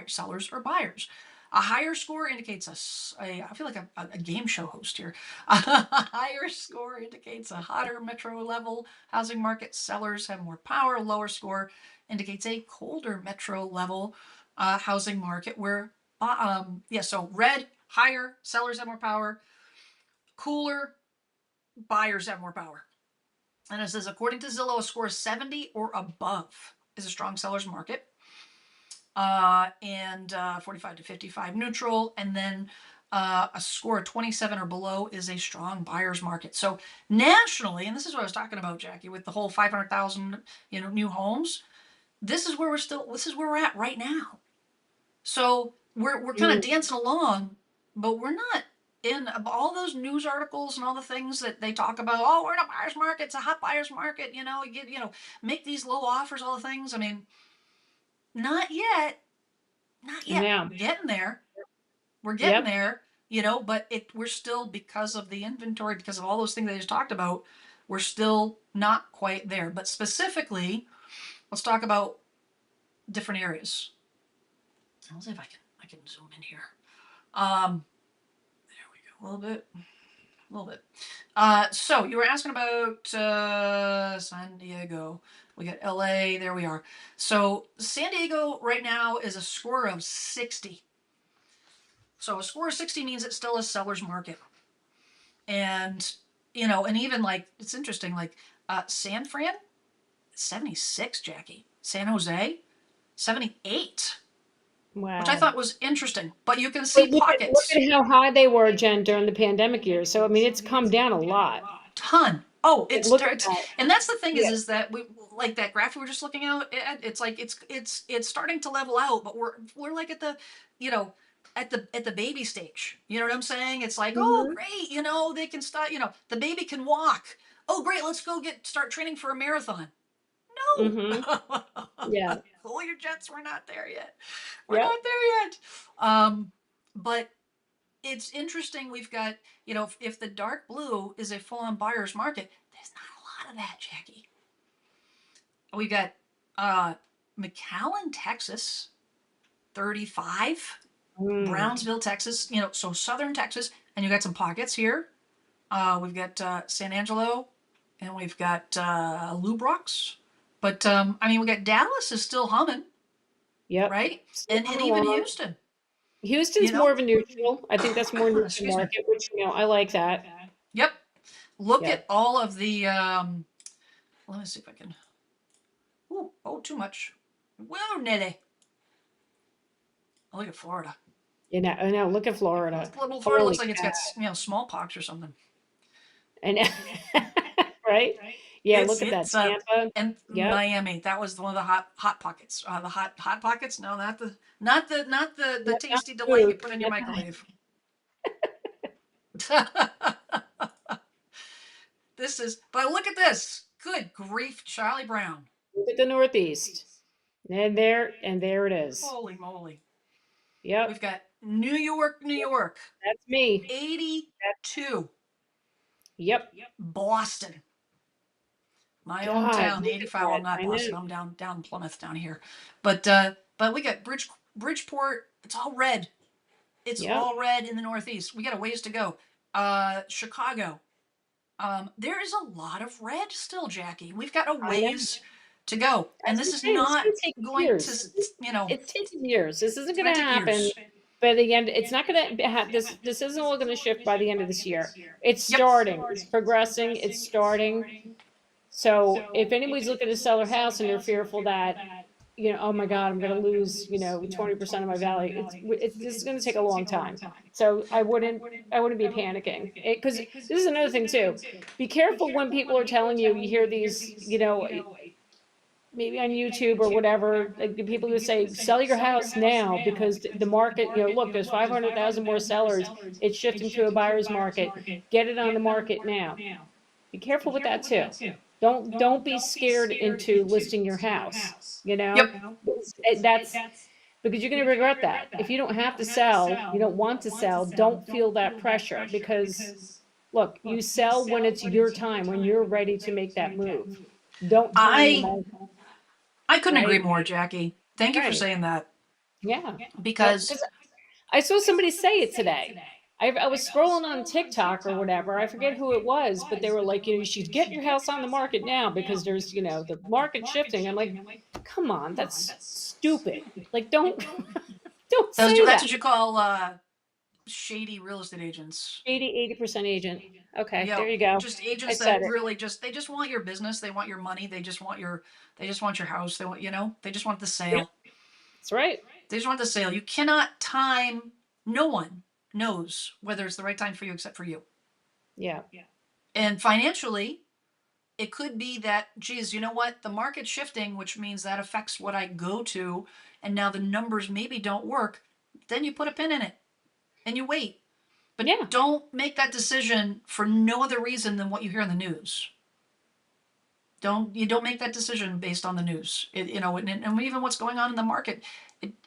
sellers or buyers. A higher score indicates I feel like a game show host here. A higher score indicates a hotter metro level housing market. Sellers have more power. Lower score indicates a colder metro level housing market where, so red, higher, sellers have more power. Cooler, buyers have more power. And it says, according to Zillow, a score of 70 or above is a strong seller's market. And 45 to 55 neutral. And then a score of 27 or below is a strong buyer's market. So nationally, and this is what I was talking about, Jackie, with the whole 500,000 new homes. This is where we're at right now. So we're kind of dancing along, but we're not in all those news articles and all the things that they talk about. Oh, we're in a buyer's market. It's a hot buyer's market. Make these low offers, all the things. I mean, not yet, not yet. Yeah. We're getting there. We're getting Yep. there. But we're still, because of the inventory, because of all those things I just talked about, we're still not quite there. But specifically, let's talk about different areas. Let's see if I can zoom in here. There we go. A little bit. So you were asking about San Diego. We got LA. There we are. So San Diego right now is a score of 60. So a score of 60 means it's still a seller's market. And and even like it's interesting, like San Fran, 76, Jackie. San Jose, 78. Which I Wow. thought was interesting. But you can see But look pockets. at how high they were, Jen, during the pandemic years. So I mean, it's come down a lot. Ton. Oh, Like, look at it's that. and that's the thing Yeah. is that we like that graph we were just looking at. It's like it's starting to level out, but we're like at the you know at the baby stage. You know what I'm saying? It's like, oh Hmm. great, they can start. The baby can walk. Oh great, let's go start training for a marathon. No. Hmm. Yeah. Hold your jets. We're not there yet. We're Yep. not there yet. But it's interesting. We've got, if the dark blue is a full-on buyer's market, there's not a lot of that, Jackie. We got uh, McAllen, Texas, 35. Mm. Brownsville, Texas, so southern Texas, and you got some pockets here. We've got San Angelo, and we've got Lubrox. But I mean, we got Dallas is still humming, Yep. right? Still And coming even along. Houston, you Houston's more know. of a neutral. I think that's more neutral Excuse me. market, which I like that. Yep. Look at Yep. all of the. Let me see if I can. Ooh, oh, too much. Whoa, Nelly. Oh, look at Florida. I know. Look at Florida. Well, Florida looks Holy like it's cow. got smallpox or something. And right? Yeah. It's Look at that. Tampa. and Yep. Miami. That was one of the hot pockets. The hot pockets. No, not the Yep. Not tasty delight you food. put in your Not microwave. But look at this. Good grief, Charlie Brown. Look at the Northeast. And there it is. Holy moly. We've Yep. got New York, New York, That's me. That, 82. yep. Boston, my God, hometown, look at 85. Well, that. I'm not I know. Boston. I'm down in Plymouth down here. But we got Bridgeport. It's all red. It's Yep. all red in the Northeast. We got a ways to go. Chicago. There is a lot of red still, Jackie. We've got a I know. ways to go, and As this I'm is saying, this is not gonna take going to, years. It's taking years. This isn't it's gonna going to take happen years. by the end. It's not gonna this isn't all gonna shift by the end of this year. It's Yep. starting. It's progressing. It's starting. So if anybody's looking to sell their house and they're fearful that, oh my God, I'm going to lose, 20% of my value. This is going to take a long time. So I wouldn't be panicking, because this is another thing too. Be careful when people are telling you. You hear these, maybe on YouTube or whatever, like the people who say, sell your house now because the market, look, there's 500,000 more sellers. It's shifting to a buyer's market. Get it on the market now. Be careful with that too. Don't be scared into listing your house. You Yep. know, that's because you're going to regret that. If you don't have to sell, you don't want to sell, don't feel that pressure, because look, you sell when it's your time, when you're ready to make that move. Don't time the I market, I couldn't agree right? more, Jackie. Thank you for Right. saying that Yeah. No, because because I saw somebody say it today. I was scrolling on TikTok or whatever. I forget who it was, but they were like, you should get your house on the market now because there's, the market shifting. I'm like, come on, that's stupid. Like, don't don't say that's that. what you call shady real estate agents. 80% agent. Okay, Yeah, there you go. just I agents said that it. really they just want your business, they want your money, they just want your house, they just want the Yep, sale. that's right. They just want the sale. You cannot time. No one knows whether it's the right time for you except for you. Yeah. And financially, it could be that, geez, you know what? The market's shifting, which means that affects what I go to, and now the numbers maybe don't work. Then you put a pin in it and you wait. But Yeah. don't make that decision for no other reason than what you hear in the news. Don't make that decision based on the news. And even what's going on in the market,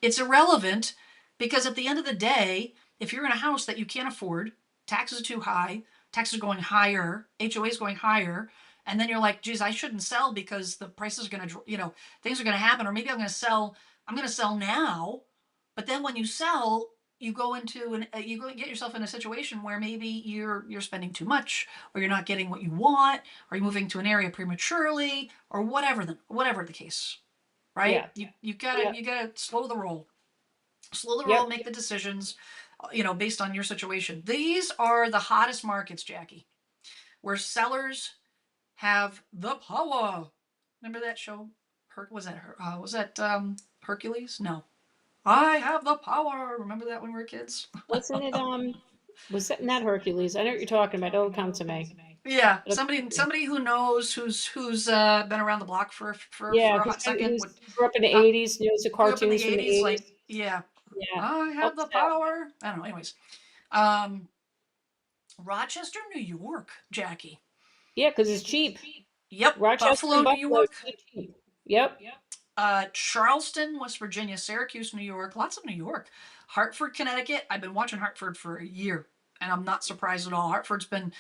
it's irrelevant, because at the end of the day, if you're in a house that you can't afford, taxes are too high, taxes are going higher, HOA is going higher, and then you're like, geez, I shouldn't sell because the price is going to, things are going to happen, or maybe I'm going to sell now, but then when you sell, you go into you go get yourself in a situation where maybe you're spending too much, or you're not getting what you want, or you're moving to an area prematurely, or whatever the case, right? Yeah. You gotta slow the roll, Yep. make the decisions, based on your situation. These are the hottest markets, Jackie, where sellers have the power. Remember that show? Was that Hercules? No. I have the power. Remember that when we were kids? Wasn't it was that not Hercules? I know what you're talking about. It'll come to me. Yeah, It'll come to me. somebody who knows, who's been around the block Yeah, for a who's hot second who's would grew up in the uh, '80s, knows the grew up in the cartoons from the '80s. '80s. Like, yeah, Yeah. I Oh, have the snap. power. I don't know. Anyways, um, Rochester, New York, Jackie. Yeah, because it's cheap. Yep, Rochester Buffalo, and New Buffalo is York. really cheap. Yep. Charleston, West Virginia, Syracuse, New York. Lots of New York. Hartford, Connecticut. I've been watching Hartford for a year, and I'm not surprised at all. Hartford's been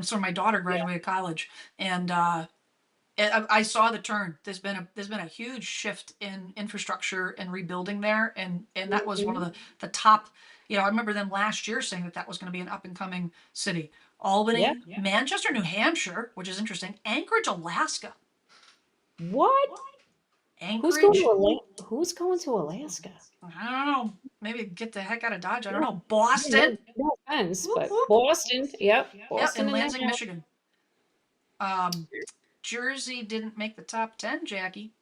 so my daughter Yeah. graduated college, and I saw the turn. There's been a huge shift in infrastructure and rebuilding there, and that was one of Mhm. the top. I remember them last year saying that that was going to be an up and coming city. Yeah. Albany, Manchester, New Hampshire, which is interesting. Anchorage, Alaska. What? Anchorage. Who's going to Alaska? I don't know. Maybe get the heck out of Dodge. I don't No, know. Boston. no offense, Whoop but whoop. Boston, yep, Yep, Boston in in the Lansing, house. Michigan. Um, Jersey didn't make the top 10, Jackie.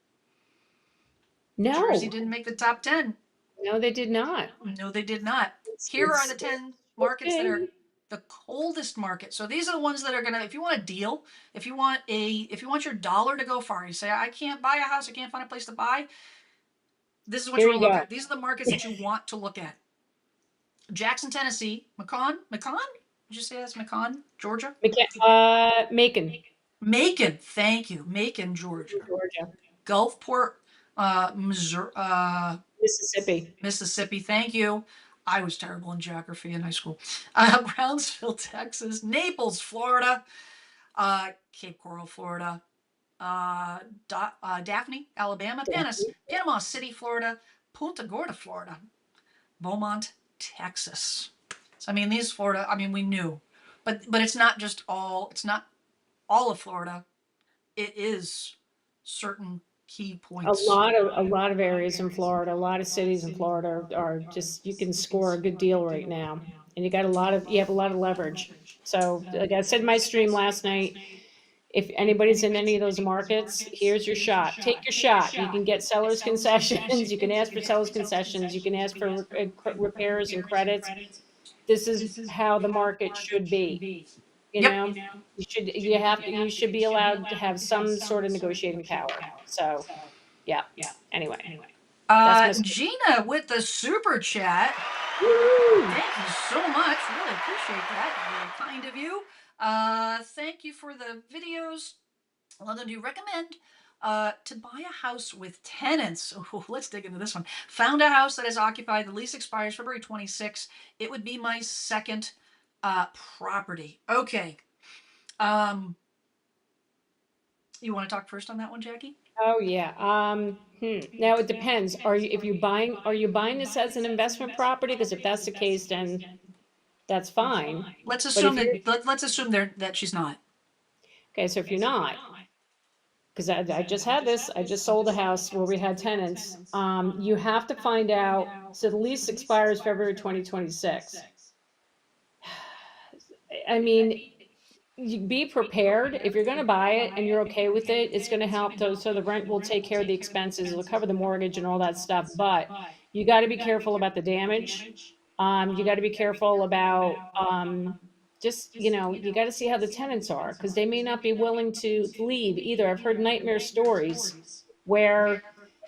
Jersey No, didn't make the top 10. no, they did not. No, they did not. Here are the It's 10 markets that are okay. the coldest market. So these are the ones that are going to, if you want a deal, if you want your dollar to go far, you say, I can't buy a house, I can't find a place to buy, this is what you Here want you to look go. at. These are the markets that you want to look at. Jackson, Tennessee. Macon? Did you say that's Macon, Georgia? Macon, Macon. Thank you. Macon, Georgia. Georgia. Gulfport, Missouri, Mississippi. Mississippi. Thank you. I was terrible in geography in high school. Brownsville, Texas. Naples, Florida. Cape Coral, Florida. Daphne, Alabama. Definitely. Panama City, Florida. Punta Gorda, Florida. Beaumont, Texas. So I mean, these Florida. I mean, we knew, but it's not just all. It's not all of Florida. It is certain key points. A lot of areas in Florida, a lot of cities in Florida are just you can score a good deal right now, and you have a lot of leverage. So, like I said in my stream last night, if anybody's in any of those markets, here's your shot. Take your shot. You can get sellers concessions. You can ask for sellers concessions. You can ask for repairs and credits. This is how the market should be. You Yep. know, you should be allowed to have some sort of negotiating power. So, yeah. Anyway, that's my story. Gina with the super chat. Woo! Thank you so much. Really appreciate that. Very kind of you. Thank you for the videos. London, do you recommend to buy a house with tenants? Oh, let's dig into this one. Found a house that is occupied. The lease expires February 26th. It would be my second property. Okay. You want to talk first on that one, Jackie? Oh yeah. Now it depends. Are you buying this as an investment property? Because if that's the case, then that's fine. Let's But assume if you're that let's assume that she's not. okay, so if you're not, because I just had this, I just sold a house where we had tenants. You have to find out. So the lease expires February 2026. I mean, you be prepared if you're going to buy it and you're okay with it. It's going to help so the rent will take care of the expenses, it'll cover the mortgage and all that stuff. But you got to be careful about the damage. You got to be careful about just you got to see how the tenants are because they may not be willing to leave either. I've heard nightmare stories where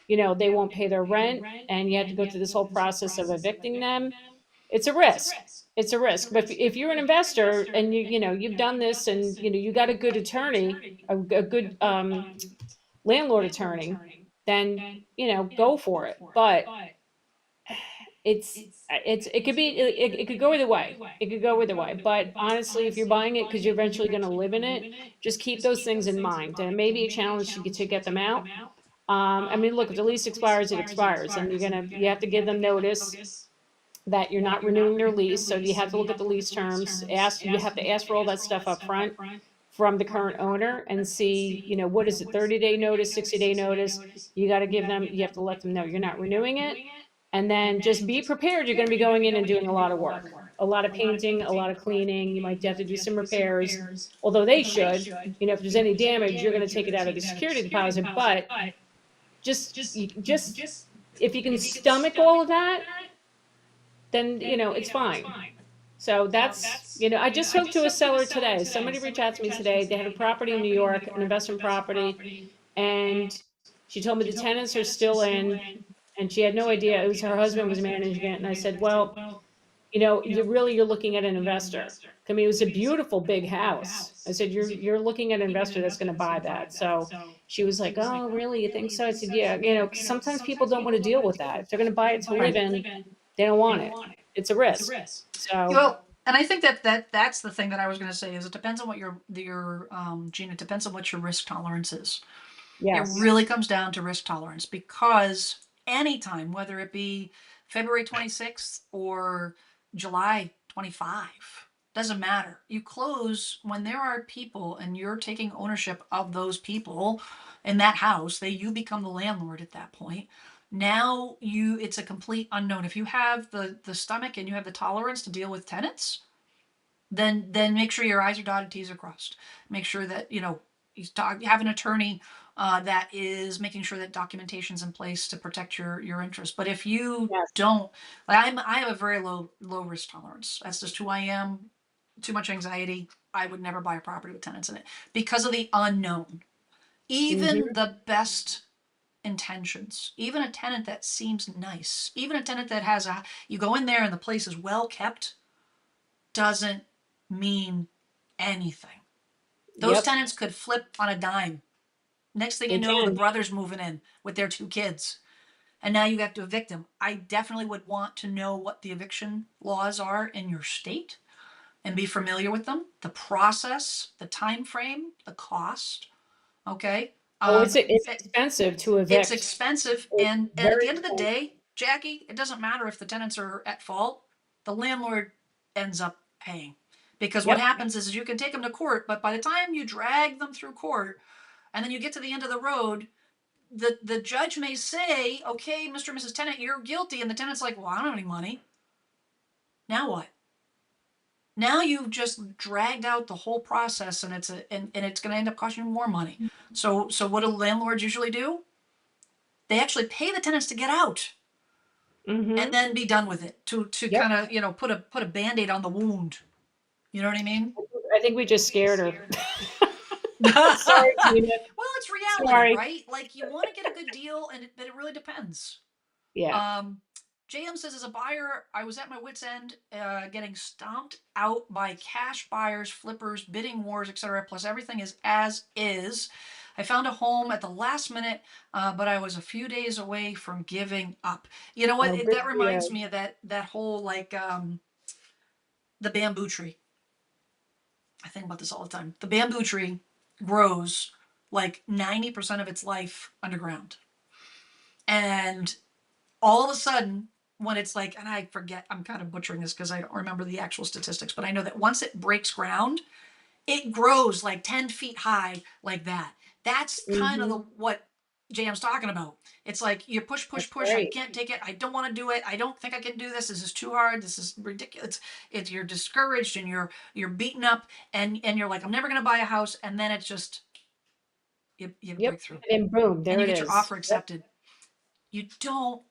they won't pay their rent and you have to go through this whole process of evicting them. It's a risk. It's a risk. But if you're an investor and you've done this and you got a good attorney, a good landlord attorney, then go for it. But it could be it could go either way. It could go either way. But honestly, if you're buying it because you're eventually going to live in it, just keep those things in mind. And it may be a challenge to get them out. I mean, look, if the lease expires, it expires, and you have to give them notice that you're not renewing their lease, so you have to look at the lease terms, you have to ask for all that stuff up front from the current owner and see, what is it, 30-day notice, 60-day notice. You have to let them know you're not renewing it. And then just be prepared, you're gonna be going in and doing a lot of work. A lot of painting, a lot of cleaning, you might have to do some repairs, although they should. If there's any damage, you're gonna take it out of the security deposit, but just if you can stomach all of that, then it's fine. So that's I just spoke to a seller today. Somebody reached out to me today. They had a property in New York, an investment property, and she told me the tenants are still in, and she had no idea. It was her husband was managing it, and I said, well, you're looking at an investor. I mean, it was a beautiful big house. I said, you're looking at an investor that's going to buy that. So she was like, oh, really? You think so? I said, yeah. 'Cause sometimes people don't want to deal with that. If they're going to buy it to live in, they don't want it. It's a risk. So Well, and I think that's the thing that I was going to say is it depends on what your Gina, it depends on what your risk tolerance is. It yes, really comes down to risk tolerance because anytime, whether it be February 26th or July 25, doesn't matter. You close when there are people and you're taking ownership of those people in that house. You become the landlord at that point. Now it's a complete unknown. If you have the stomach and you have the tolerance to deal with tenants, then make sure your I's are dotted, T's are crossed. Make sure that you have an attorney that is making sure that documentation's in place to protect your interests. But if you yes. don't, I have a very low risk tolerance. That's just who I am. Too much anxiety. I would never buy a property with tenants in it because of the unknown. Even Hmm. the best intentions, even a tenant that seems nice, even a tenant that you go in there and the place is well kept, doesn't mean anything. Those Yep. tenants could flip on a dime. Next thing you They know, the can. brother's moving in with their 2 kids. And now you have to evict them. I definitely would want to know what the eviction laws are in your state and be familiar with them, the process, the time frame, the cost. Okay. Oh, it's It, expensive to it's evict. expensive, It's and at very the end of the expensive. day, Jackie, it doesn't matter if the tenants are at fault. The landlord ends up paying, because what Yep. happens is you can take them to court, but by the time you drag them through court and then you get to the end of the road, the judge may say, okay, Mr. and Mrs. Tenant, you're guilty, and the tenant's like, well, I don't have any money. Now what? Now you've just dragged out the whole process, and it's going to end up costing you more money. So what do landlords usually do? They actually pay the tenants to get out and Mm-hmm. then be done with it, to Yep. kind of, put a band-aid on the wound. You know what I mean? I think we just scared her. Sorry, Well, Tina. it's reality, Sorry. right? Like, you want to get a good deal, but it really depends. Yeah. Um, JM says, as a buyer, I was at my wits' end, getting stomped out by cash buyers, flippers, bidding wars, etc. Plus, everything is as is. I found a home at the last minute, but I was a few days away from giving up. You know what? Oh, good That for you. reminds me of that whole, like, the bamboo tree. I think about this all the time. The bamboo tree grows like 90% of its life underground, and all of a sudden, when it's like, and I forget, I'm kind of butchering this because I don't remember the actual statistics, but I know that once it breaks ground, it grows like 10 feet high, like that. That's kind of Mm-hmm. what JM's talking about. It's like, you push, That's push, push. I right. can't take it. I don't want to do it. I don't think I can do this. This is too hard. This is ridiculous. It's you're discouraged, and you're beaten up, and you're like, I'm never gonna buy a house. And then it's just, you Yep. break through, And then boom, and there you it get your is. offer Yep. accepted. You don't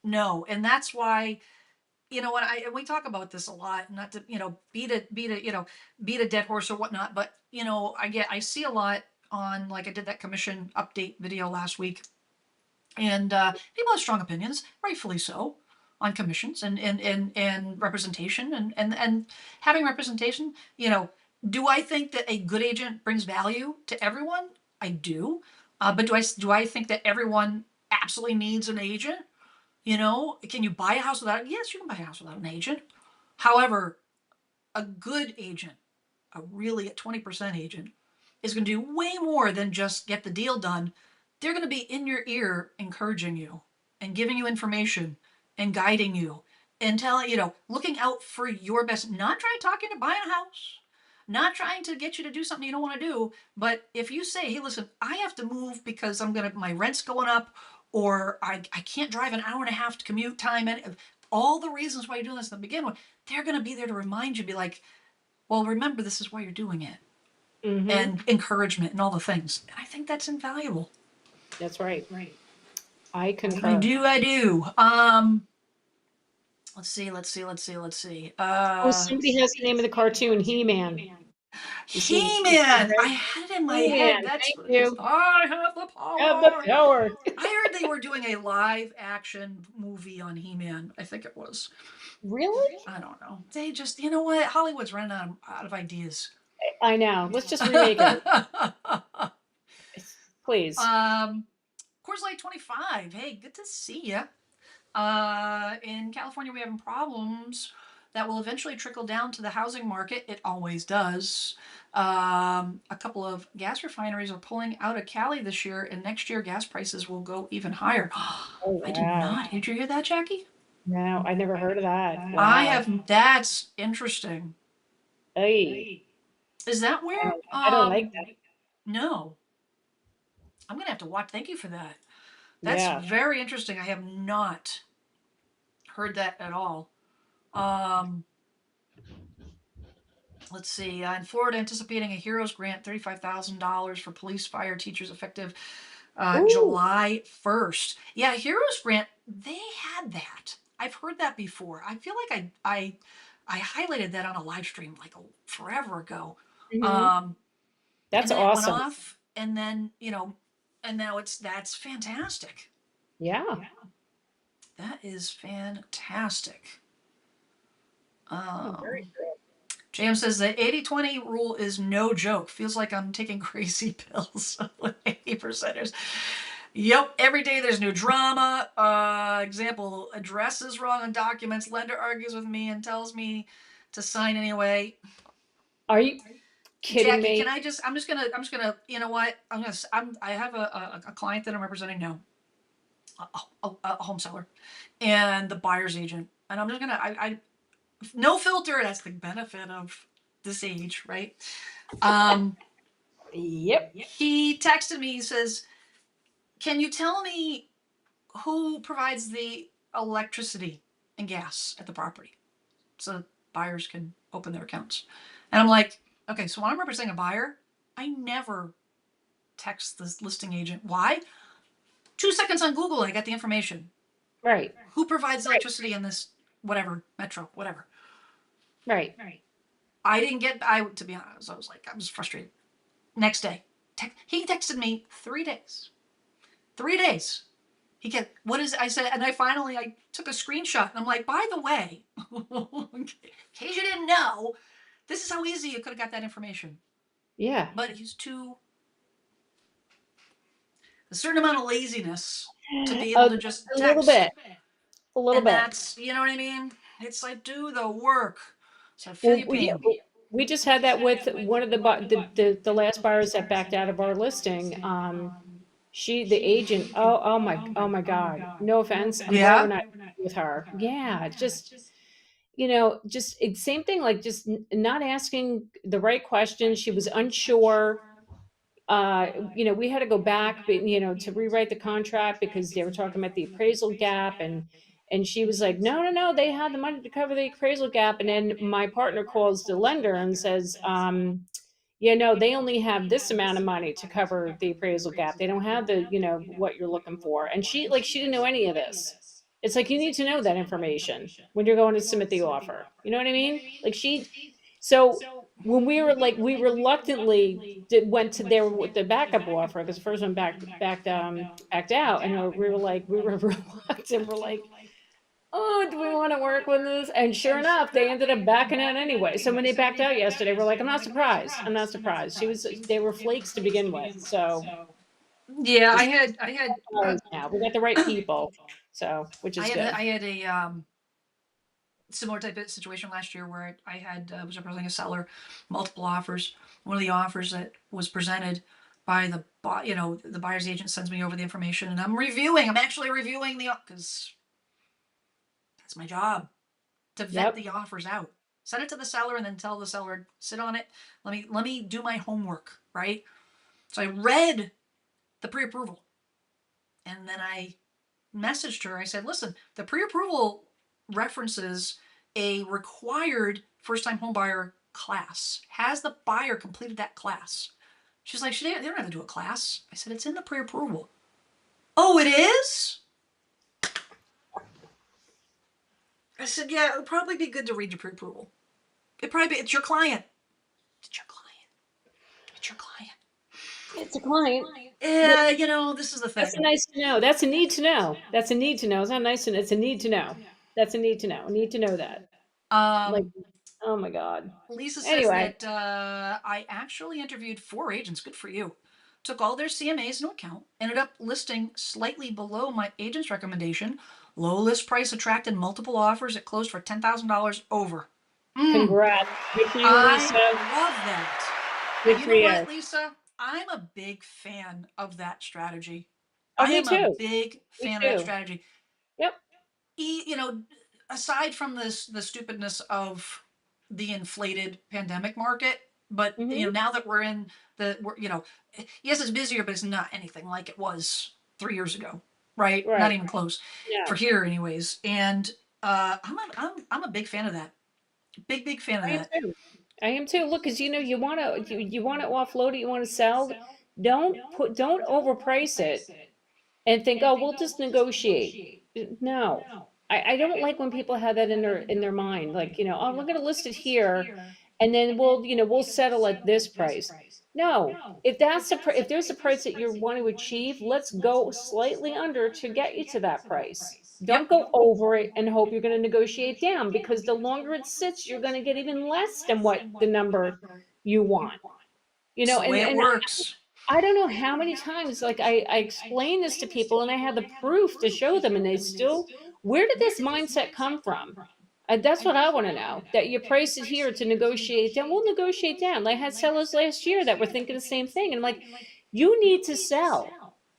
know, and that's why, when we talk about this a lot, not to, beat a dead horse or whatnot, but I see a lot on, like, I did that commission update video last week, and people have strong opinions, rightfully so, on commissions and representation, and having representation. Do I think that a good agent brings value to everyone? I do, but do I think that everyone absolutely needs an agent? Can you buy a house without? Yes, you can buy a house without an agent. However, a good agent, a 20% agent, is going to do way more than just get the deal done. They're going to be in your ear, encouraging you and giving you information and guiding you and telling, looking out for your best, not trying to talk you into buying a house, not trying to get you to do something you don't want to do. But if you say, hey, listen, I have to move because my rent's going up, or I can't drive an hour and a half to commute time, and all the reasons why you're doing this to begin with, they're going to be there to remind you, be like, well, remember, this is why you're doing it, Mm-hmm. and encouragement and all the things. And I think that's invaluable. That's right. I I concur. do, I do. Let's see, let's see, let's see, let's see. Oh, somebody has the name of the cartoon, He-Man. You see, He-Man. I right? had it in my head. He-Man. That's Thank what it is. you. I have the Have the power. power. I heard they were doing a live action movie on He-Man. I think it was. Really? I don't know. They just, you know what? Hollywood's running out of ideas. I know. Let's just remake it. Please. Coors Light 25. Hey, good to see you. In California, we're having problems that will eventually trickle down to the housing market. It always does. A couple of gas refineries are pulling out of Cali this year, and next year gas prices will go even higher. Oh, I did wow. not. Did you hear that, Jackie? No, I never heard of that. I Wow. have. That's interesting. Hey, Is that where? I don't like that. No. I'm gonna have to watch. Thank you for that. That's Yeah. very interesting. I have not heard that at all. Um, let's see. In Florida, anticipating a HEROES grant, $35,000 for police, fire, teachers, effective Ooh, July 1st. Yeah, HEROES grant. They had that. I've heard that before. I feel like I highlighted that on a live stream like forever ago. hmm Um, and that's then it went awesome. off, and then and now that's fantastic. Yeah. That is fantastic. Oh, very Um, good. James says the 80-20 rule is no joke. Feels like I'm taking crazy pills with 80%ers. Yep, every day there's new drama. Example, address is wrong on documents. Lender argues with me and tells me to sign anyway. Are you kidding Jackie, can me? I just? I'm just gonna. You know what? I have a client that I'm representing now, a home seller, and the buyer's agent, and I'm just gonna. No filter. That's the benefit of this age, right? Um, Yep. he texted me. He says, "Can you tell me who provides the electricity and gas at the property so buyers can open their accounts?" And I'm like, "Okay, so when I'm representing a buyer, I never text this listing agent. Why? 2 seconds on Google, I got the information. Right. Who provides Right. electricity in this whatever metro, whatever." Right. I didn't get. I to be honest, I was frustrated. Next day, he texted me 3 days. 3 days. He kept, what is it? I said, and I took a screenshot and I'm like, by the way, in case you didn't know, this is how easy you could have got that information. Yeah. But he's too, a certain amount of laziness to be able A, to just a little text. bit. A little And bit. that's, you know what I mean? It's like, do the work. So I feel Well, your yeah, pain. we just had that with one of the last buyers that backed out of our listing. The agent. Oh my God. No offense. I'm glad we're Yeah. not with her. Yeah, just same thing. Like just not asking the right questions. She was unsure. We had to go back, to rewrite the contract because they were talking about the appraisal gap, and she was like, no, no, no, they had the money to cover the appraisal gap. And then my partner calls the lender and says, yeah, no, they only have this amount of money to cover the appraisal gap. They don't have what you're looking for. And she didn't know any of this. It's like you need to know that information when you're going to submit the offer. You know what I mean? So when we reluctantly went to their with the backup offer because the first one backed out, and we were reluctant. We're like, oh, do we want to work with this? And sure enough, they ended up backing out anyway. So when they backed out yesterday, we're like, I'm not surprised. I'm not surprised. They were flakes to begin with. So Yeah, just I had, now we got the right people. So which is good. I had a, similar type of situation last year where I had was representing a seller, multiple offers. One of the offers that was presented by the buyer's agent sends me over the information, and I'm reviewing. I'm actually reviewing because that's my job to vet Yep. the offers out. Send it to the seller and then tell the seller, sit on it. Let me do my homework, right? So I read the pre-approval, and then I messaged her. I said, listen, the pre-approval references a required first-time homebuyer class. Has the buyer completed that class? She's like, they don't have to do a class. I said, it's in the pre-approval. Oh, it is? I said, yeah, it would probably be good to read your pre-approval. It's your client. It's your client. It's your client. It's a client. Yeah, this is the That's a thing. nice to know. That's a need to know. That's a need to know. It's not nice to know. It's a need to know. That's a need to know. I need to know that. Like, Um, oh my God. Lisa says Anyway, that I actually interviewed 4 agents. Good for you. Took all their CMAs into account. Ended up listing slightly below my agent's recommendation. Low list price attracted multiple offers. It closed for $10,000 over. congrats. Good for you, I Lisa. love that. Good You for know you. what, Lisa? I'm a big fan of that strategy. Oh, I me am a too. big Me fan of that too. strategy. Yep. You know, aside from the stupidness of the inflated pandemic market, but Hmm. now that yes, it's busier, but it's not anything like it was 3 years ago, right? Not Right. even close for Yeah. here, anyways. And I'm a big fan of that. Big fan of I am that. too. I am too. Look, because you want to offload it, you want to sell. Don't overprice it and think, oh, we'll just negotiate. No, I don't like when people have that in their mind. Like, oh, we're going to list it here, and then we'll settle at this price. No, if there's a price that you want to achieve, let's go slightly under to get you to that price. Don't Yep. go over it and hope you're going to negotiate down, because the longer it sits, you're going to get even less than what the number you want. You It's know, the way it and works. I don't know how many times, like, I explain this to people and I have the proof to show them, and they still, where did this mindset come from? That's what I want to know. That you price it here to negotiate down. We'll negotiate down. I had sellers last year that were thinking the same thing, and I'm like, you need to sell.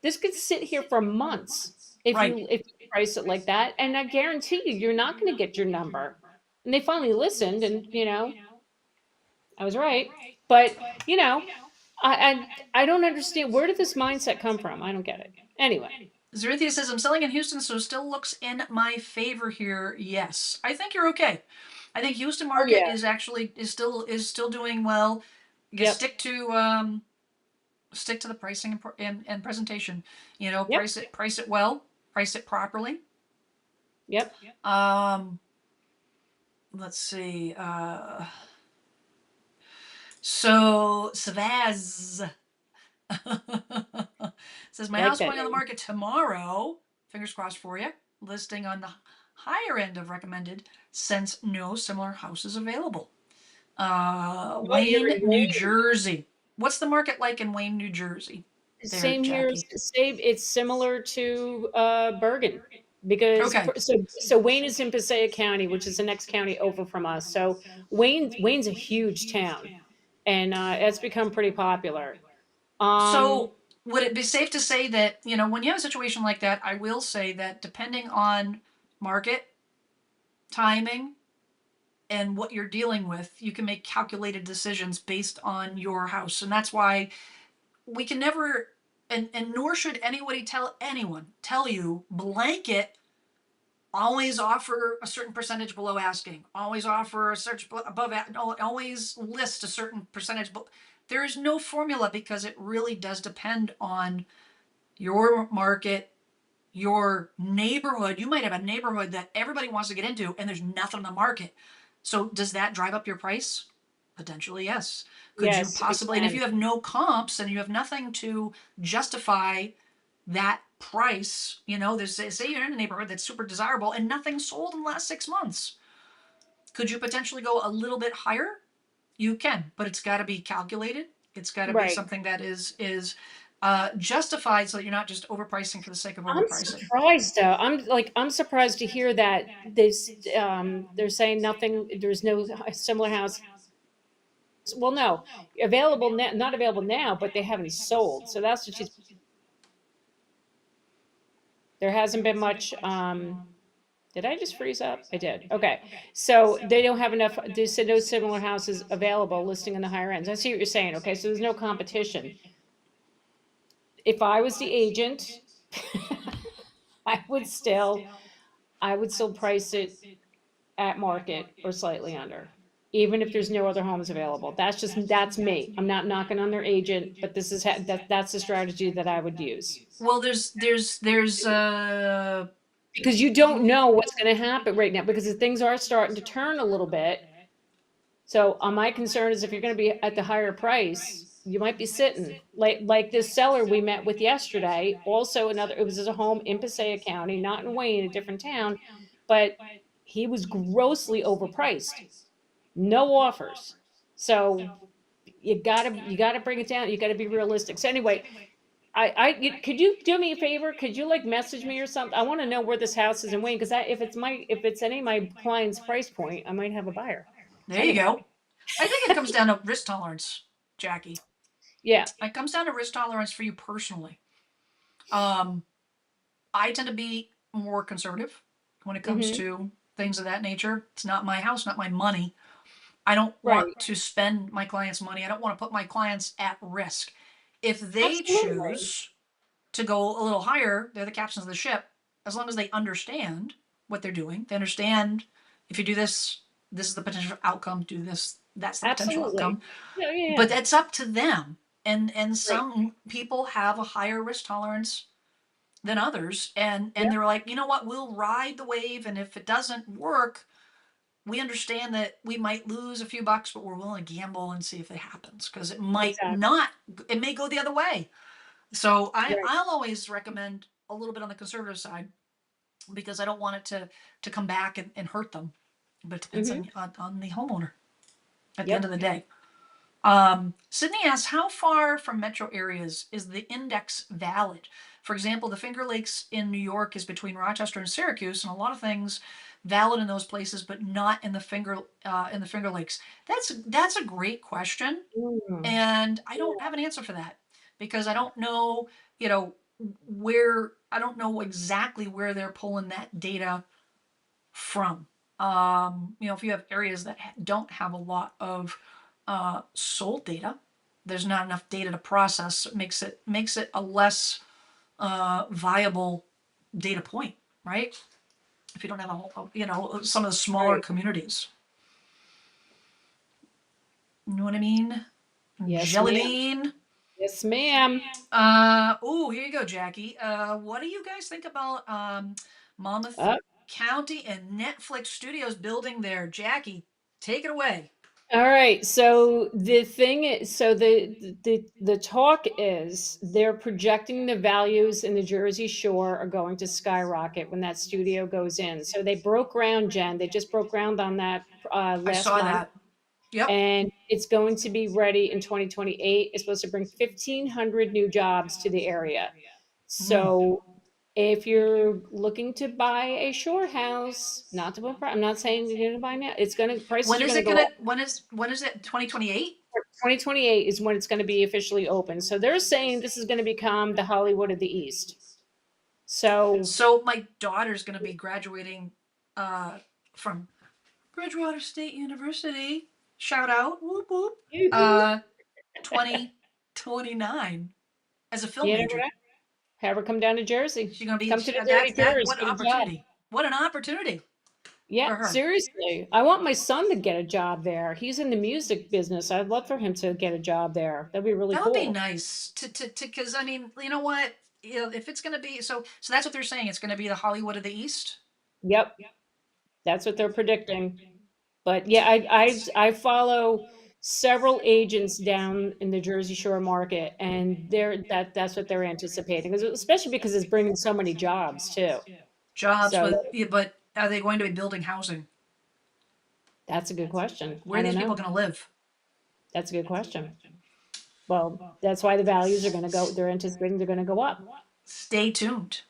This could sit here for months Right. if you price it like that, and I guarantee you, you're not going to get your number. And they finally listened, and I was right. But you know, I don't understand, where did this mindset come from? I don't get it. Anyway. Zerithius says, I'm selling in Houston, so still looks in my favor here. Yes. I think you're okay. I think Houston Oh market yeah. is actually is still doing well. Just Yep. stick to the pricing and presentation. You know, Yep. price it well, price it properly. Yep. Um, let's see. So Savaz says my Like house that going on the name. market tomorrow. Fingers crossed for you. Listing on the higher end of recommended since no similar house is available. What you're Wayne, in New Wayne? Jersey. What's the market like in Wayne, New Jersey? There, Same here. Jackie. Same. It's similar to Bergen, because Okay. so Wayne is in Passaic County, which is the next county over from us. So Wayne's a huge town, and it's become pretty popular. Um, So would it be safe to say that, you know, when you have a situation like that, I will say that depending on market, timing, and what you're dealing with, you can make calculated decisions based on your house. And that's why we can never, and nor should anybody tell you blanket always offer a certain percentage below asking, always offer a search above, always list a certain percentage. But there is no formula because it really does depend on your market, your neighborhood. You might have a neighborhood that everybody wants to get into and there's nothing on the market. So does that drive up your price? Potentially, yes. Could you yes, it possibly, and if can. you have no comps and you have nothing to justify that price, you know, there's say you're in a neighborhood that's super desirable and nothing sold in the last 6 months. Could you potentially go a little bit higher? You can, but it's got to be calculated. It's got to be Right. something that is justified, so that you're not just overpricing for the sake of I'm overpricing. surprised though. I'm surprised to hear that they're saying nothing. There's no similar house. Well, no, available now, not available now, but they haven't sold. So that's what she's. There hasn't been much. Did I just freeze up? I did. Okay, so they don't have enough. They said no similar houses available listing in the higher ends. I see what you're saying. Okay, so there's no competition. If I was the agent, I would still, I would still price it at market or slightly under, even if there's no other homes available. That's me. I'm not knocking on their agent, but this is that's the strategy that I would use, Well, there's because you don't know what's going to happen right now, because things are starting to turn a little bit. So my concern is, if you're going to be at the higher price, you might be sitting like this seller we met with yesterday. Also, another, it was a home in Passaic County, not in Wayne, a different town, but he was grossly overpriced. No offers. So you gotta bring it down. You gotta be realistic. So anyway, could you do me a favor? Could you like message me or something? I want to know where this house is in Wayne, because if it's any of my clients' price point, I might have a buyer. So there you anyway, go. I think it comes down to risk tolerance, Jackie. yeah. It comes down to risk tolerance for you personally. Um, I tend to be more conservative when it comes Hmm. to things of that nature. It's not my house, not my money. I don't want Right. to spend my clients' money. I don't want to put my clients at risk. If they Absolutely. choose to go a little higher, they're the captains of the ship. As long as they understand what they're doing, they understand if you do this, this is the potential outcome. Do this, that's the potential Absolutely. outcome. Yeah, yeah, But yeah. that's up to them. And Right. some people have a higher risk tolerance than others, and Yep. they're like, you know what, we'll ride the wave, and if it doesn't work, we understand that we might lose a few bucks, but we're willing to gamble and see if it happens, because it might Exactly. not, it may go the other way. So Right. I'll always recommend a little bit on the conservative side, because I don't want it to come back and hurt them. But it depends Mhm. on the homeowner at the end Yep. of the day. Sydney asks, how far from metro areas is the index valid? For example, the Finger Lakes in New York is between Rochester and Syracuse, and a lot of things valid in those places, but not in the Finger Lakes. That's a great question, Mm. and I don't have an answer for that because I don't know, you know, where I don't know exactly where they're pulling that data from. If you have areas that don't have a lot of sold data, there's not enough data to process. It makes it a less viable data point, right? If you don't have some of the smaller Right. communities, you know what I mean? Yes, Jelly ma'am. bean. Yes, ma'am. Oh, here you go, Jackie. What do you guys think about Monmouth Uh, County and Netflix Studios building there? Jackie, take it away. all right. So the thing is, so the talk is they're projecting the values in the Jersey Shore are going to skyrocket when that studio goes in. So they broke ground, Jen. They just broke ground on that I last saw month, that. Yep. and it's going to be ready in 2028. It's supposed to bring 1,500 new jobs to the area. Mm. So if you're looking to buy a shore house, not to put, I'm not saying you're going to buy now. It's going to prices When are is going to it go up. gonna? When is it? 2028. 2028 is when it's going to be officially open. So they're saying this is going to become the Hollywood of the East. So So my daughter's gonna be graduating uh, from Bridgewater State University. Shout out, whoop whoop. you Uh, 2029 as a film know major. what? Have her come down to Jersey. She's gonna be Come to the that's Dirty that. Tours, What get a job. opportunity! What an opportunity Yeah, for her. seriously. I want my son to get a job there. He's in the music business. I'd love for him to get a job there. That'd be really That would be cool. nice to because I mean, you know what? If it's gonna be so that's what they're saying. It's gonna be the Hollywood of the East. Yep, that's what they're predicting. But yeah, I follow several agents down in the Jersey Shore market, and that's what they're anticipating, especially because it's bringing so many jobs too. Jobs, So but are they going to be building housing? that's a good question. Where I are don't these know. people going to live? That's a good question. Well, that's why the values are going to go. They're anticipating they're going to go up. Stay tuned.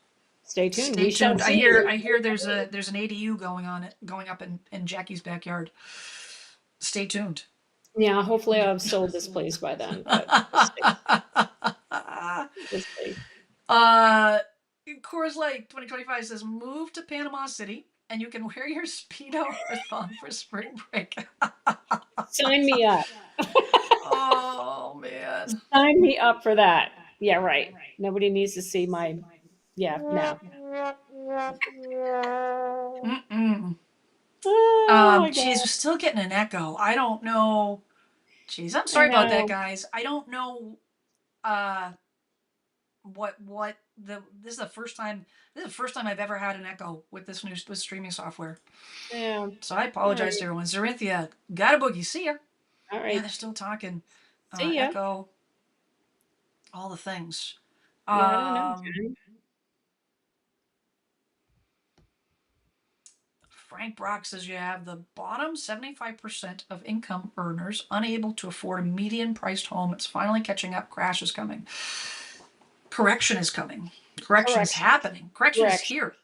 Stay tuned. Stay We shall tuned. I see. hear I hear there's an ADU going up in Jackie's backyard. Stay tuned. Yeah, hopefully I'll have sold this place by then, but we'll see. We'll see. uh, Coors Light 2025 says move to Panama City and you can wear your speedo or thong for spring break. Sign me up. Oh man. Sign me up for that. Yeah, right. Nobody needs to see my yeah, no. Mm-mm. Oh my She's god. still getting an echo. I don't know. Jeez, I'm I sorry about that, know. guys. I don't know uh what the this is the first time I've ever had an echo with this new with streaming software. Yeah. So I All apologize to right. everyone. Zorinthia, got a boogie. See ya. All Man, right. they're still talking. See ya. Echo, all the things. Yeah, I don't know, Um, Jen. Frank Brock says you have the bottom 75% of income earners unable to afford a median priced home. It's finally catching up. Crash is coming. Correction is coming. Correction is Correction. happening. Correction is Correction. here.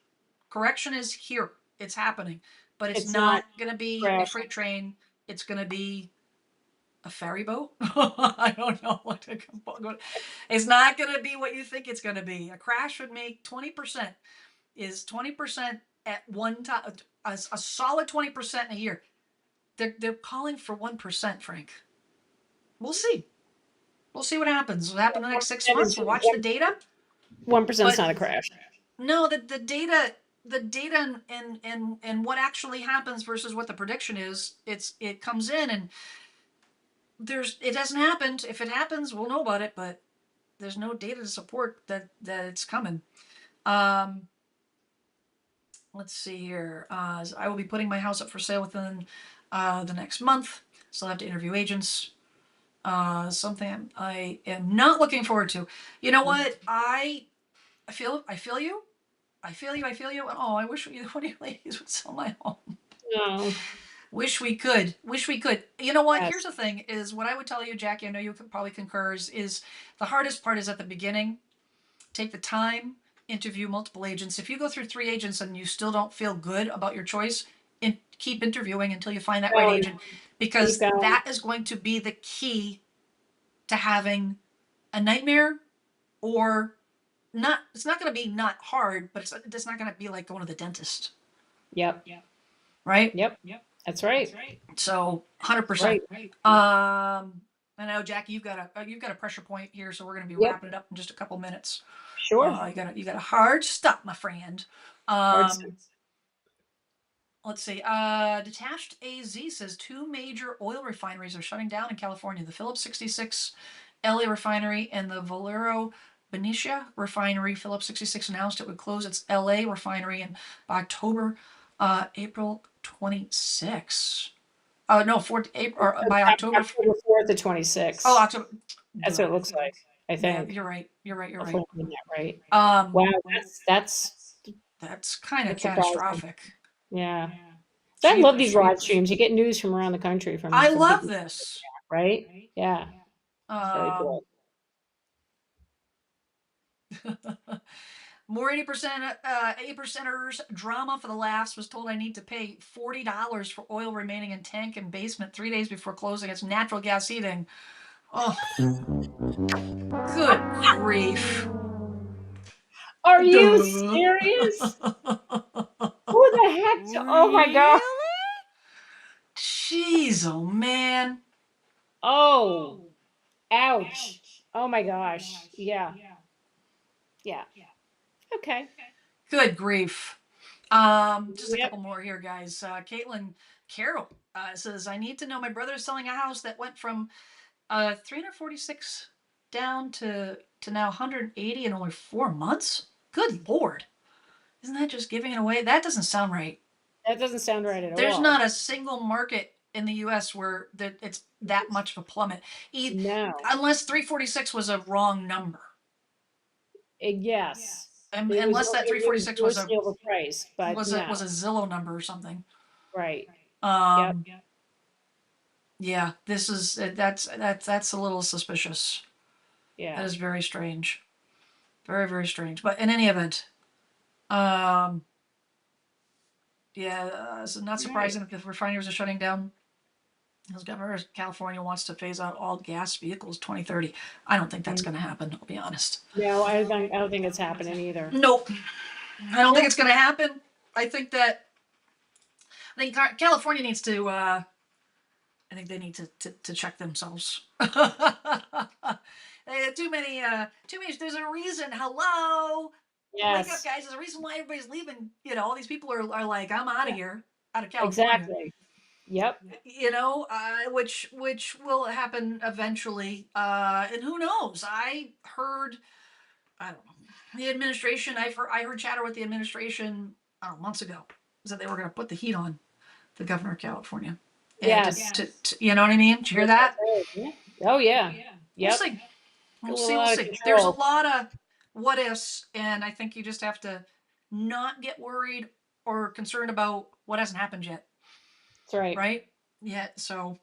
Correction is here. It's happening. But it's It's not not going to be a crashing. freight train. It's going to be a ferry boat. I don't know what to call it. It's not going to be what you think it's going to be. A crash would make 20% is 20% at one time, a solid 20% in a year. They're calling for 1%, Frank. We'll see. We'll see what happens. What happen in the next 6 months? We'll watch the data. 1% is But not a crash. no, the data and what actually happens versus what the prediction is, it comes in and it hasn't happened. If it happens, we'll know about it, but there's no data to support that it's coming. Um, let's see here. I will be putting my house up for sale within the next month. Still have to interview agents. Something I am not looking forward to. You know what? I feel you. I feel you. I feel you. Oh, I wish either one of you ladies would sell my home. No. Wish we could. Wish we could. You know what? Here's Yes. the thing: is what I would tell you, Jackie. I know you could probably concurs. Is the hardest part is at the beginning. Take the time, interview multiple agents. If you go through 3 agents and you still don't feel good about your choice, keep interviewing until you find that right Going. agent, Keep because going. that is going to be the key to having a nightmare, or not. It's not going to be not hard, but it's not going to be like going to the dentist, Yep. right? Yep. That's right. So 100%. Right. I know, Jackie, you've got a pressure point here, so we're going to be Yep. wrapping it up in just a couple minutes. Sure. You got a hard stop, my friend. Hard. Let's see. Detached AZ says 2 major oil refineries are shutting down in California: the Phillips 66 LA refinery and the Valero Benicia refinery. Phillips 66 announced it would close its LA refinery in April 26. No, April, or by October. October 4th to 26th. Oh, October. That's what it looks like. I Yeah, think. you're right. You're right. You're right. Hopefully I'm that right. Wow, That's kind of surprising. catastrophic. Yeah. So I love these live streams. You get news from around the country from I love people, this. right? Yeah. It's very cool. More 8%ers drama for the laughs. Was told I need to pay $40 for oil remaining in tank and basement 3 days before closing. It's natural gas heating. Oh, good grief. Are you serious? Who the heck? Oh my God. Jeez, oh man. Oh, ouch. Oh my gosh. Yeah. Yeah. Okay. Good grief. Just a Yep. couple more here, guys. Caitlin Carroll says, I need to know, my brother is selling a house that went from 346 down to now 180 in only 4 months. Good Lord. Isn't that just giving it away? That doesn't sound right. That doesn't sound right at all. There's not a single market in the US where it's that much of a plummet. No. Unless 346 was a wrong number. Yes. Unless that 346 was overpriced, but was no. a Zillow number or something. Right. Yep. Yeah, this is that's a little suspicious. Yeah. That is very strange. Very, very strange. But in any event, it's not surprising that the refineries are shutting down. As governor of California wants to phase out all gas vehicles 2030. I don't think that's going to happen, I'll be honest. No, I don't think it's happening either. Nope. I don't think it's going to happen. I think California needs to I think they need to check themselves. They had too many. There's a reason. Hello. Yes. Wake up, guys. There's a reason why everybody's leaving. All these people are like, I'm out of here, out of California. Exactly. Yep. Which will happen eventually. And who knows? I don't know. The administration. I heard chatter with the administration months ago, that they were going to put the heat on the governor of California. Yes. You know what I mean? Did you hear that? Oh yeah. Yep. We'll see. There's a lot of what ifs, and I think you just have to not get worried or concerned about what hasn't happened yet. That's right. Right? Yeah. So,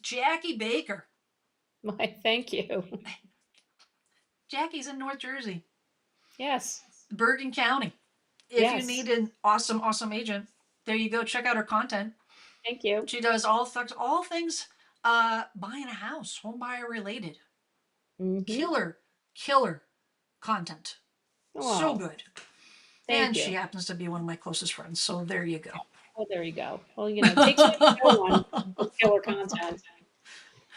Jackie Baker. Why, thank you. Jackie's in North Jersey. Yes. Bergen County. If you need an awesome agent, there you go. Check out her content. Thank you. She does all things buying a house, home buyer related. Mm-hmm. Killer content. Oh, so good. And she happens to be one of my closest friends. So there you go. Well, there you go. Well, it takes one to know one with killer content.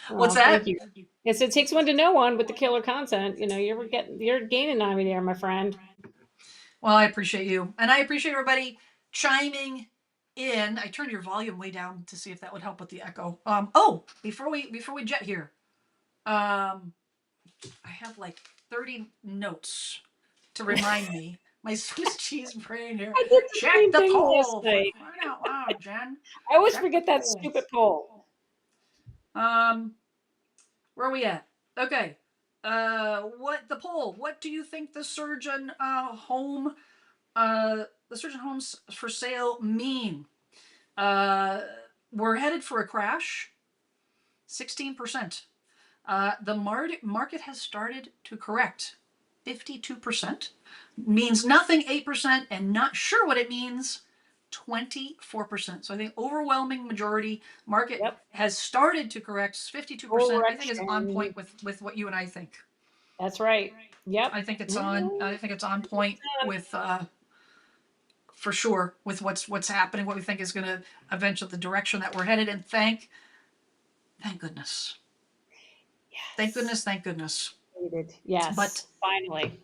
What's that? Thank you. Yes, it takes one to know one with the killer content. You're gaining on me there, my friend. Well, I appreciate you, and I appreciate everybody chiming in. I turned your volume way down to see if that would help with the echo. Before we jet here, I have like 30 notes to remind me. My Swiss cheese brain here. Check the poll. Wow, Jen. I always forget that stupid poll. Where are we at? Okay. What the poll? What do you think the surgeon the surgeon homes for sale mean? We're headed for a crash. 16%. The market has started to correct. 52%. Means nothing, 8%, and not sure what it means, 24%. So I think overwhelming majority market Yep. has started to correct. 52%, I think, is on Correction. point with what you and I think. That's right. Yep. I think it's on. Mhm. I think it's on point with, for sure, with what's happening, what we think is going to eventually the direction that we're headed. And thank goodness, thank Yes. goodness, thank goodness. But Yes. Finally.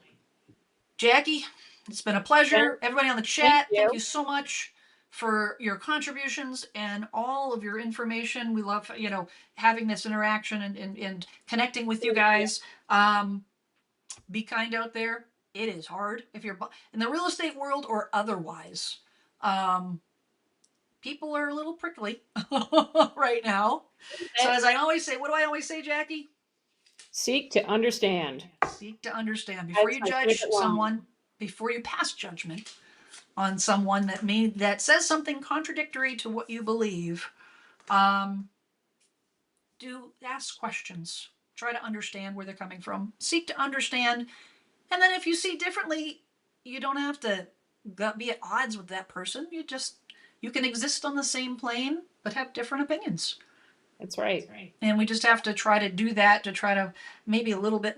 Jackie, it's been a Jen, pleasure. Everybody on the thank chat, thank you. you so much for your contributions and all of your information. We love, having this interaction and connecting with you Thank you. guys. Be kind out there. It is hard if you're in the real estate world or otherwise. Um, People are a little prickly right now. So as I always say, what do I always say, Jackie? Seek to understand. Seek to understand before That's you my favorite judge line. someone, before you pass judgment on someone that says something contradictory to what you believe. Um, do ask questions. Try to understand where they're coming from. Seek to understand, and then if you see differently, you don't have to be at odds with that person. You can exist on the same plane but have different opinions. That's right. And we just have to try to do that, to try to maybe a little bit,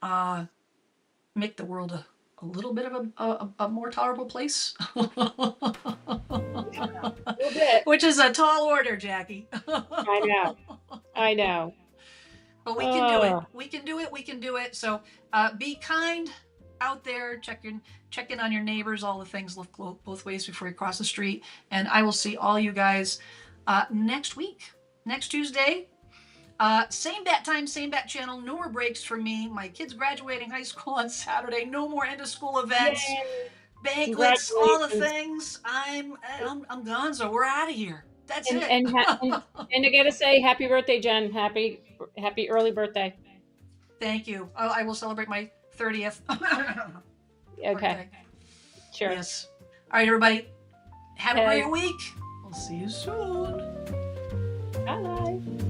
uh, make the world a little bit of a more tolerable place. A little bit. Which is a tall order, Jackie. I know. I know. But we can do it. Oh, We can do it. We can do it. So be kind out there. Check in on your neighbors. All the things look both ways before you cross the street. And I will see all you guys next week, next Tuesday. Same bat time, same bat channel. No more breaks for me. My kids graduating high school on Saturday. No more end of school events, yay. banquets, all the Congratulations. things. I'm gone. So we're out of here. That's And it. and ha and I gotta say happy birthday, Jen. Happy early birthday. Thank you. I will celebrate my 30th Okay. birthday. Sure. Yes. All right, everybody. Have a Okay. great week. We'll see you soon. Bye.